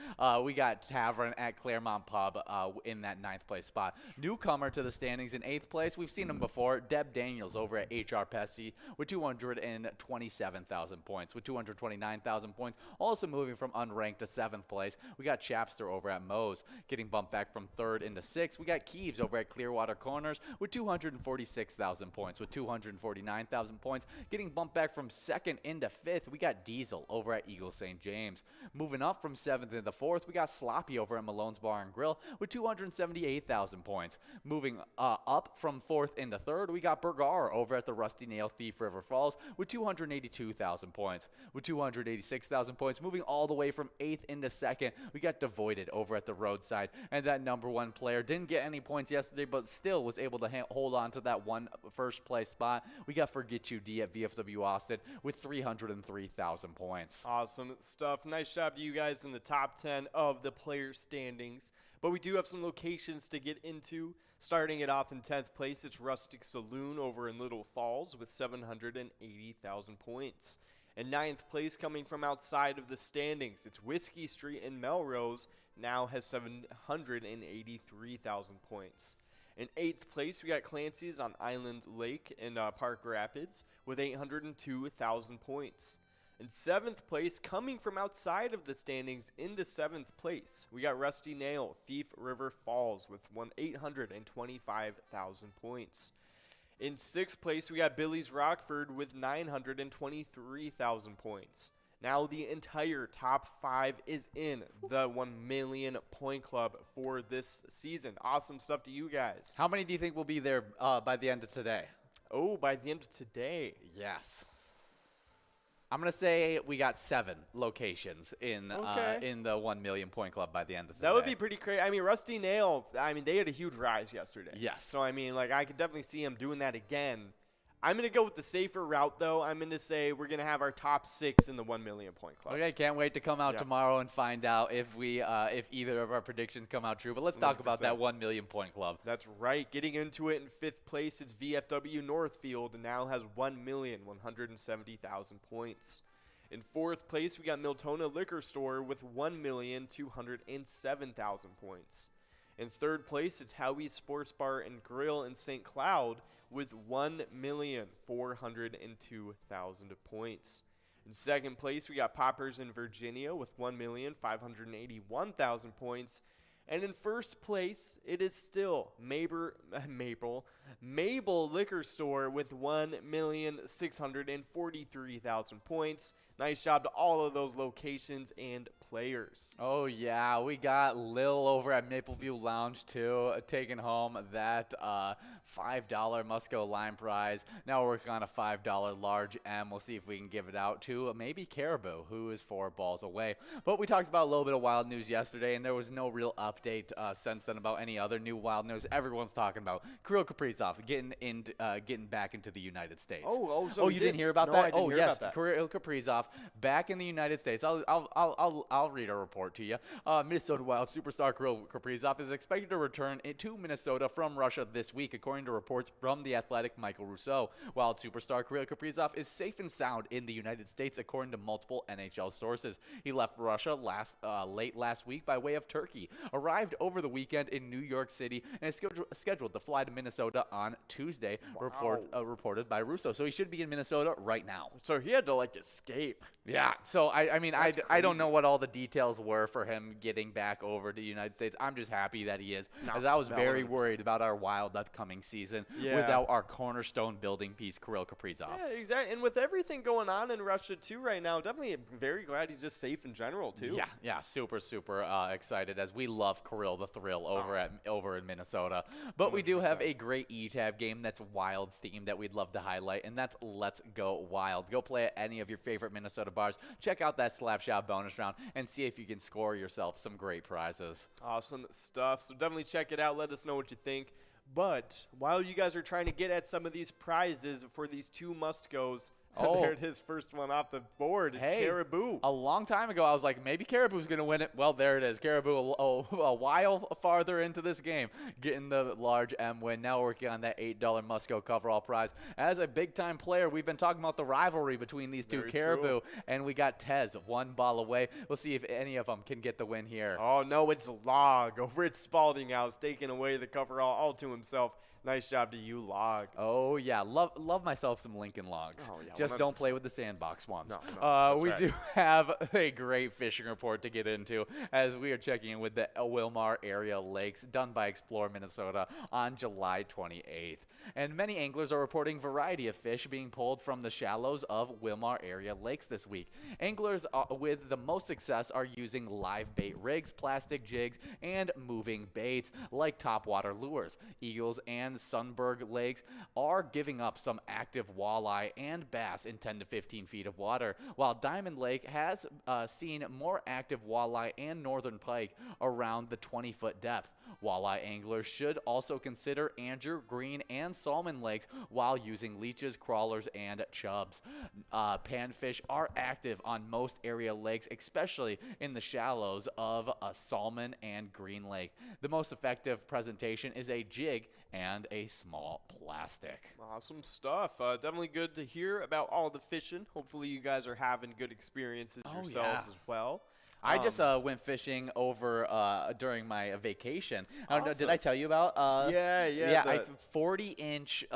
We got Tavern at Claremont Pub in that 9th place spot. Newcomer to the standings in 8th place. We've seen him before. Deb Daniels over at HR Pesci with 227,000 points, with 229,000 points. Also moving from unranked to 7th place. We got Chapster over at Moe's getting bumped back from 3rd into 6th. We got Keeves over at Clearwater Corners with 246,000 points, with 249,000 points. Getting bumped back from 2nd into 5th, we got Diesel over at Eagle St. James. Moving up from 7th into 4th, we got Sloppy over at Malone's Bar and Grill with 278,000 points. Moving up from 4th into 3rd, we got Bergar over at the Rusty Nail Thief River Falls with 282,000 points. With 286,000 points, moving all the way from 8th into 2nd, we got Devoided over at the Roadside. And that #1 player didn't get any points yesterday, but still was able to hold on to that one first place spot. We got Forget You D at VFW Austin with 303,000 points. Awesome stuff. Nice job to you guys in the top 10 of the player standings. But we do have some locations to get into. Starting it off in 10th place, it's Rustic Saloon over in Little Falls with 780,000 points. In 9th place, coming from outside of the standings, it's Whiskey Street in Melrose, now has 783,000 points. In 8th place, we got Clancy's on Island Lake in Park Rapids with 802,000 points. In 7th place, coming from outside of the standings into 7th place, we got Rusty Nail, Thief River Falls with 825,000 points. In 6th place, we got Billy's Rockford with 923,000 points. Now the entire top 5 is in the 1 million point club for this season. Awesome stuff to you guys. How many do you think will be there by the end of today? Oh, by the end of today. Yes. I'm going to say we got 7 locations in the 1 million point club by the end of today. That would be pretty crazy. I mean, Rusty Nail, they had a huge rise yesterday. Yes. So, I mean, I could definitely see him doing that again. I'm going to go with the safer route, though. I'm going to say we're going to have our top 6 in the 1 million point club. Okay, can't wait to come out tomorrow and find out if if either of our predictions come out true. But let's talk about that 1 million point club. That's right. Getting into it in 5th place, it's VFW Northfield, and now has 1,170,000 points. In 4th place, we got Miltona Liquor Store with 1,207,000 points. In 3rd place, it's Howie's Sports Bar and Grill in St. Cloud with 1,402,000 points. In 2nd place, we got Poppers in Virginia with 1,581,000 points. And in 1st place, it is still Mabel Liquor Store with 1,643,000 points. Nice job to all of those locations and players. Oh, yeah. We got Lil over at Mapleview Lounge, too, taking home that $5 Musco Lime prize. Now we're working on a $5 large M. We'll see if we can give it out to maybe Caribou, who is 4 balls away. But we talked about a little bit of wild news yesterday, and there was no real update since then about any other new wild news. Everyone's talking about Kirill Kaprizov getting back into the United States. So you didn't hear about no, that? I didn't hear about that. Kirill Kaprizov back in the United States. I'll read a report to you. Minnesota Wild superstar Kirill Kaprizov is expected to return to Minnesota from Russia this week, according to reports from The Athletic Michael Rousseau. Wild superstar Kirill Kaprizov is safe and sound in the United States, according to multiple NHL sources. He left Russia late last week by way of Turkey, arrived over the weekend in New York City, and is scheduled to fly to Minnesota on Tuesday, reported by Russo. So he should be in Minnesota right now. So he had to, escape. Yeah, so I don't know what all the details were for him getting back over to the United States. I'm just happy that he is, as I was very worried about our Wild upcoming season without our cornerstone building piece, Kirill Kaprizov. Yeah, exactly. And with everything going on in Russia, too, right now, definitely very glad he's just safe in general, too. Yeah, super excited, as we love Kirill the Thrill over in Minnesota. But 100%. We do have a great E-Tab game that's Wild themed that we'd love to highlight, and that's Let's Go Wild. Go play at any of your favorite Minnesota bars. Check out that Slapshot bonus round and see if you can score yourself some great prizes. Awesome stuff. So definitely check it out. Let us know what you think. But while you guys are trying to get at some of these prizes for these 2 must-goes, there it is, first one off the board. It's Caribou. A long time ago, I was like, maybe Caribou's going to win it. Well, there it is. Caribou a while farther into this game, getting the large M win. Now working on that $8 Musco coverall prize. As a big-time player, we've been talking about the rivalry between these two Caribou, and we got Tez 1 ball away. We'll see if any of them can get the win here. Oh, no, it's Log over at Spalding House, taking away the coverall all to himself. Nice job to you, Log. Oh, yeah. Love myself some Lincoln Logs. Oh, yeah, just 100%. Don't play with the sandbox ones. No, we do have a great fishing report to get into as we are checking in with the Wilmar area lakes done by Explore Minnesota on July 28th. And many anglers are reporting variety of fish being pulled from the shallows of Wilmar area lakes this week. Anglers with the most success are using live bait rigs, plastic jigs, and moving baits like topwater lures. Eagles and Sunberg lakes are giving up some active walleye and bass in 10 to 15 feet of water, while Diamond Lake has seen more active walleye and northern pike around the 20-foot depth. Walleye anglers should also consider Andrew, Green, and Salmon lakes while using leeches, crawlers, and chubs. Panfish are active on most area lakes, especially in the shallows of a Salmon and Green Lake. The most effective presentation is a jig and a small plastic. Awesome stuff. Definitely good to hear about all the fishing. Hopefully you guys are having good experiences yourselves as well. I just went fishing over during my vacation. Awesome. Did I tell you about? Yeah. 40-inch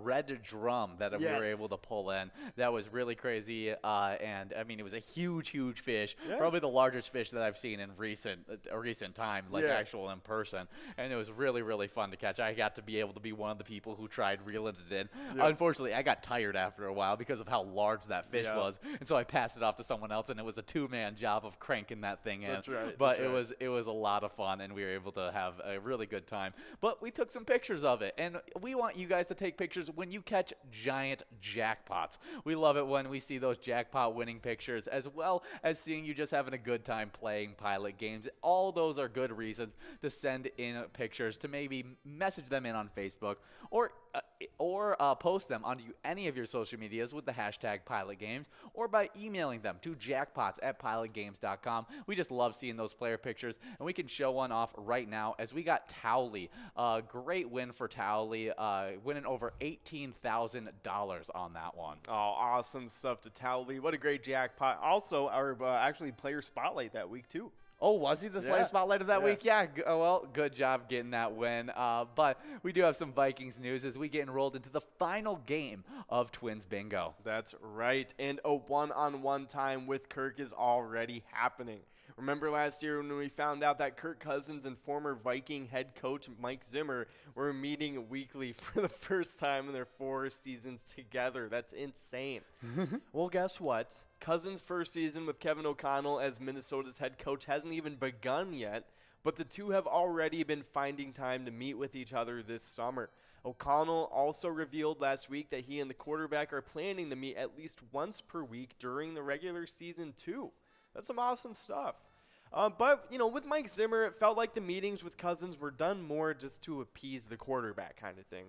red drum that we were able to pull in. That was really crazy. And I mean, it was a huge fish. Yeah. Probably the largest fish that I've seen in recent time, actual in person. And it was really fun to catch. I got to be able to be one of the people who tried reeling it in. Yeah. Unfortunately, I got tired after a while because of how large that fish was, and so I passed it off to someone else, and it was a 2-man job of cranking that thing in. That's right. But it was a lot of fun, and we were able to have a really good time. But we took some pictures of it, and we want you guys to take pictures when you catch giant jackpots. We love it when we see those jackpot winning pictures, as well as seeing you just having a good time playing pilot games. All those are good reasons to send in pictures, to maybe message them in on Facebook, or post them onto any of your social medias with the hashtag PilotGames, or by emailing them to jackpots@pilotgames.com. We just love seeing those player pictures, and we can show one off right now as we got Towley. Great win for Towley, winning over $18,000 on that one. Oh, awesome stuff to Towley. What a great jackpot. Also, our actually player spotlight that week, too. Oh, was he the player spotlight of that week? Yeah, well, good job getting that win. But we do have some Vikings news as we get enrolled into the final game of Twins Bingo. That's right. And a one-on-one time with Kirk is already happening. Remember last year when we found out that Kirk Cousins and former Viking head coach Mike Zimmer were meeting weekly for the first time in their 4 seasons together? That's insane. Well, guess what? Cousins' first season with Kevin O'Connell as Minnesota's head coach hasn't even begun yet, but the two have already been finding time to meet with each other this summer. O'Connell also revealed last week that he and the quarterback are planning to meet at least once per week during the regular season too. That's some awesome stuff. But, with Mike Zimmer, it felt like the meetings with Cousins were done more just to appease the quarterback kind of thing.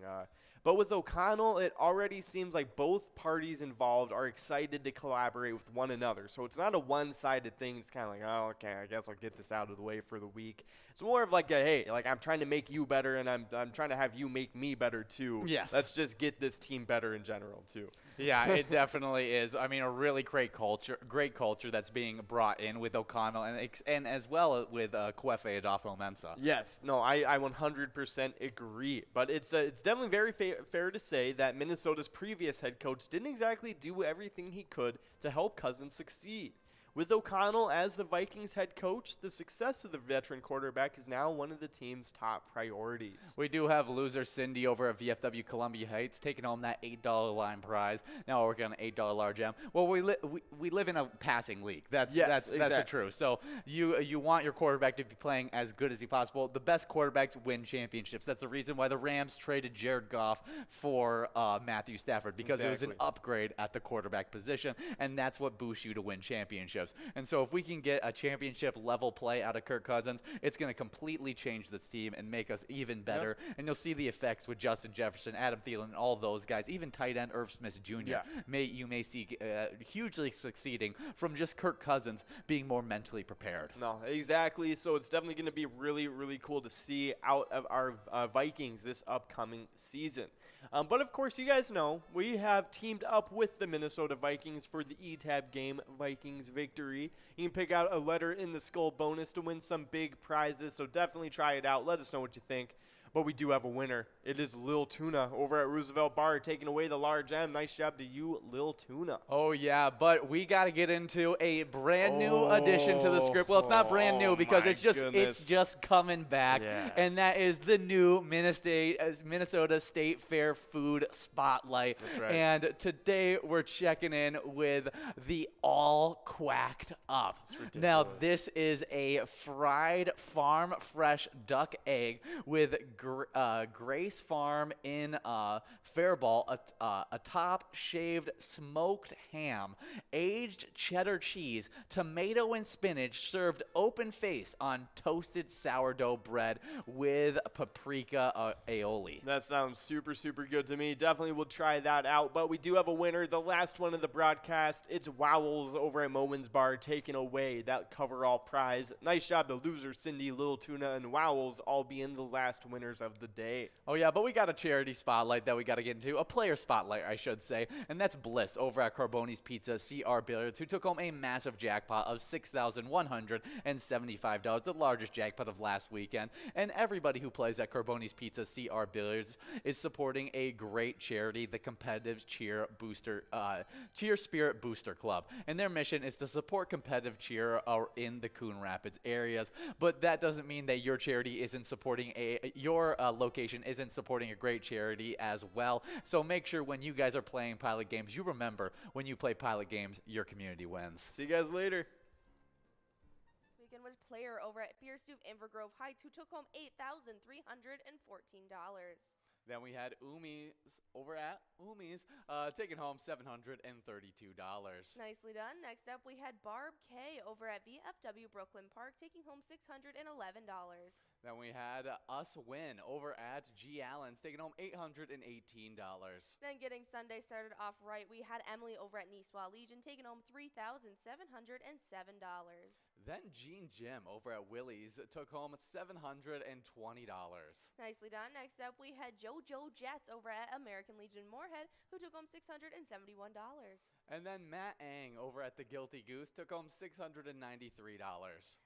But with O'Connell, it already seems like both parties involved are excited to collaborate with one another. So it's not a one-sided thing. It's kind of like, oh, okay, I guess I'll get this out of the way for the week. It's more of like, hey, I'm trying to make you better, and I'm trying to have you make me better too. Yes. Let's just get this team better in general too. Yeah, it definitely is. I mean, a really great culture that's being brought in with O'Connell and as well with Kwefe Adolfo-Mensah. Yes, no, I 100% agree. But it's definitely very fair to say that Minnesota's previous head coach didn't exactly do everything he could to help Cousins succeed. With O'Connell as the Vikings head coach, the success of the veteran quarterback is now one of the team's top priorities. We do have loser Cindy over at VFW Columbia Heights taking home that $8 line prize. Now we're working on an $8 large M. Well, we live in a passing league. That's the truth. So you want your quarterback to be playing as good as he possible. The best quarterbacks win championships. That's the reason why the Rams traded Jared Goff for Matthew Stafford, because it was an upgrade at the quarterback position, and that's what boosts you to win championships. And so if we can get a championship level play out of Kirk Cousins, it's going to completely change this team and make us even better. Yep. And you'll see the effects with Justin Jefferson, Adam Thielen, and all those guys, even tight end Irv Smith Jr. Yeah. You may see hugely succeeding from just Kirk Cousins being more mentally prepared. No, exactly. So it's definitely going to be really, really cool to see out of our Vikings this upcoming season. But of course, you guys know we have teamed up with the Minnesota Vikings for the E-Tab game Vikings Victory. You can pick out a letter in the skull bonus to win some big prizes, so definitely try it out. Let us know what you think. But we do have a winner. It is Lil Tuna over at Roosevelt Bar taking away the large M. Nice job to you, Lil Tuna. Oh, yeah, but we got to get into a brand new addition to the script. Well, it's not brand new because it's just coming back, and that is the new Minnesota State Fair Food Spotlight. That's right. And today we're checking in with the All Quacked Up. Now, this is a fried farm fresh duck egg with Grace Farm in Faribault, a top shaved smoked ham, aged cheddar cheese, tomato and spinach served open face on toasted sourdough bread with paprika aioli. That sounds super, super good to me. Definitely will try that out. But we do have a winner, the last one of the broadcast. It's Wowls over at Momin's Bar taking away that coverall prize. Nice job to loser Cindy, Lil Tuna, and Wowls all being the last winners of the day. Oh, yeah, but we got a charity spotlight that we got to get into, a player spotlight, I should say, and that's Bliss over at Carboni's Pizza CR Billiards, who took home a massive jackpot of $6,175, the largest jackpot of last weekend. And everybody who plays at Carboni's Pizza CR Billiards is supporting a great charity, the Competitive Cheer Spirit Booster Club. And their mission is to support competitive cheer in the Coon Rapids areas. But that doesn't mean that your charity isn't supporting your location isn't supporting a great charity as well. So make sure when you guys are playing Pilot Games, you remember when you play Pilot Games, your community wins. See you guys later. Weekend was player over at Beerstube Invergrove Heights who took home $8,314. Then we had Umi's over at Umi's taking home $732. Nicely done. Next up, we had Barb K over at VFW Brooklyn Park taking home $611. Then we had Us Win over at G Allen's taking home $818. Then getting Sunday started off right, we had Emily over at Niçoise Legion taking home $3,707. Then Gene Jim over at Willie's took home $720. Nicely done. Next up, we had JoJo Jets over at American Legion Moorhead, who took home $671. And then Matt Ang over at the Guilty Goose took home $693.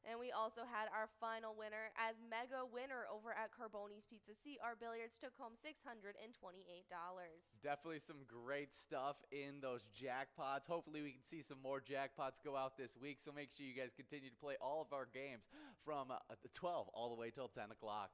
And we also had our final winner as mega winner over at Carboni's Pizza CR Billiards took home $628. Definitely some great stuff in those jackpots. Hopefully we can see some more jackpots go out this week, so make sure you guys continue to play all of our games from 12 all the way till 10 o'clock.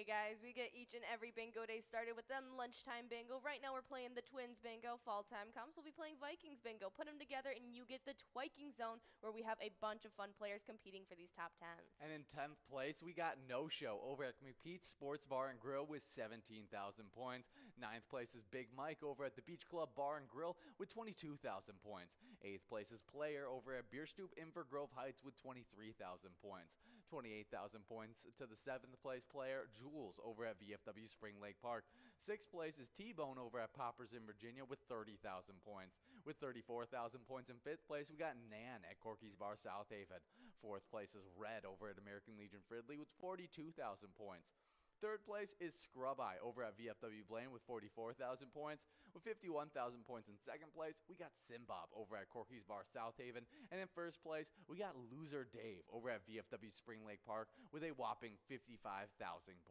Hey guys, we get each and every bingo day started with them lunchtime bingo. Right now we're playing the Twins bingo. Fall time comes, we'll be playing Vikings bingo. Put them together and you get the Twiking zone where we have a bunch of fun players competing for these top 10s. And in 10th place, we got No Show over at McPete's Sports Bar and Grill with 17,000 points. 9th place is Big Mike over at the Beach Club Bar and Grill with 22,000 points. 8th place is Player over at Beer Stoop Inver Grove Heights with 23,000 points. 28,000 points to the 7th place player, Jules over at VFW Spring Lake Park. 6th place is T-Bone over at Poppers in Virginia with 30,000 points. With 34,000 points in 5th place, we got Nan at Corky's Bar South Haven. 4th place is Red over at American Legion Fridley with 42,000 points. 3rd place is Scrub Eye over at VFW Blaine with 44,000 points. With 51,000 points in 2nd place, we got Simbob over at Corky's Bar South Haven. And in 1st place, we got Loser Dave over at VFW Spring Lake Park with a whopping 55,000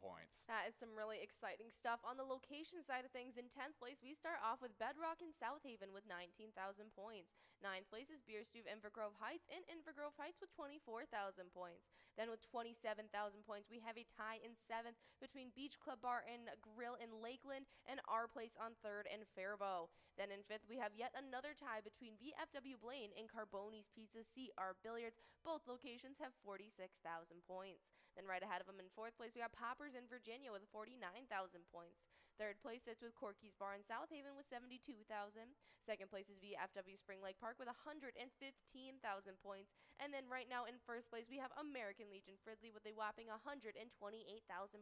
points. That is some really exciting stuff. On the location side of things, in 10th place, we start off with Bedrock in South Haven with 19,000 points. 9th place is Beer Stew Inver Grove Heights in Inver Grove Heights with 24,000 points. Then with 27,000 points, we have a tie in 7th between Beach Club Bar and Grill in Lakeland and Our Place on 3rd and Faribault. Then in 5th, we have yet another tie between VFW Blaine and Carboni's Pizza CR Billiards. Both locations have 46,000 points. Then right ahead of them in 4th place, we got Poppers in Virginia with 49,000 points. 3rd place sits with Corky's Bar in South Haven with 72,000. 2nd place is VFW Spring Lake Park with 115,000 points. And then right now in 1st place, we have American Legion Fridley with a whopping 128,000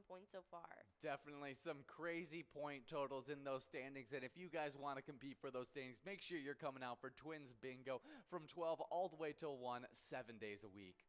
points so far. Definitely some crazy point totals in those standings, and if you guys want to compete for those standings, make sure you're coming out for Twins Bingo from 12 all the way till 1, 7 days a week.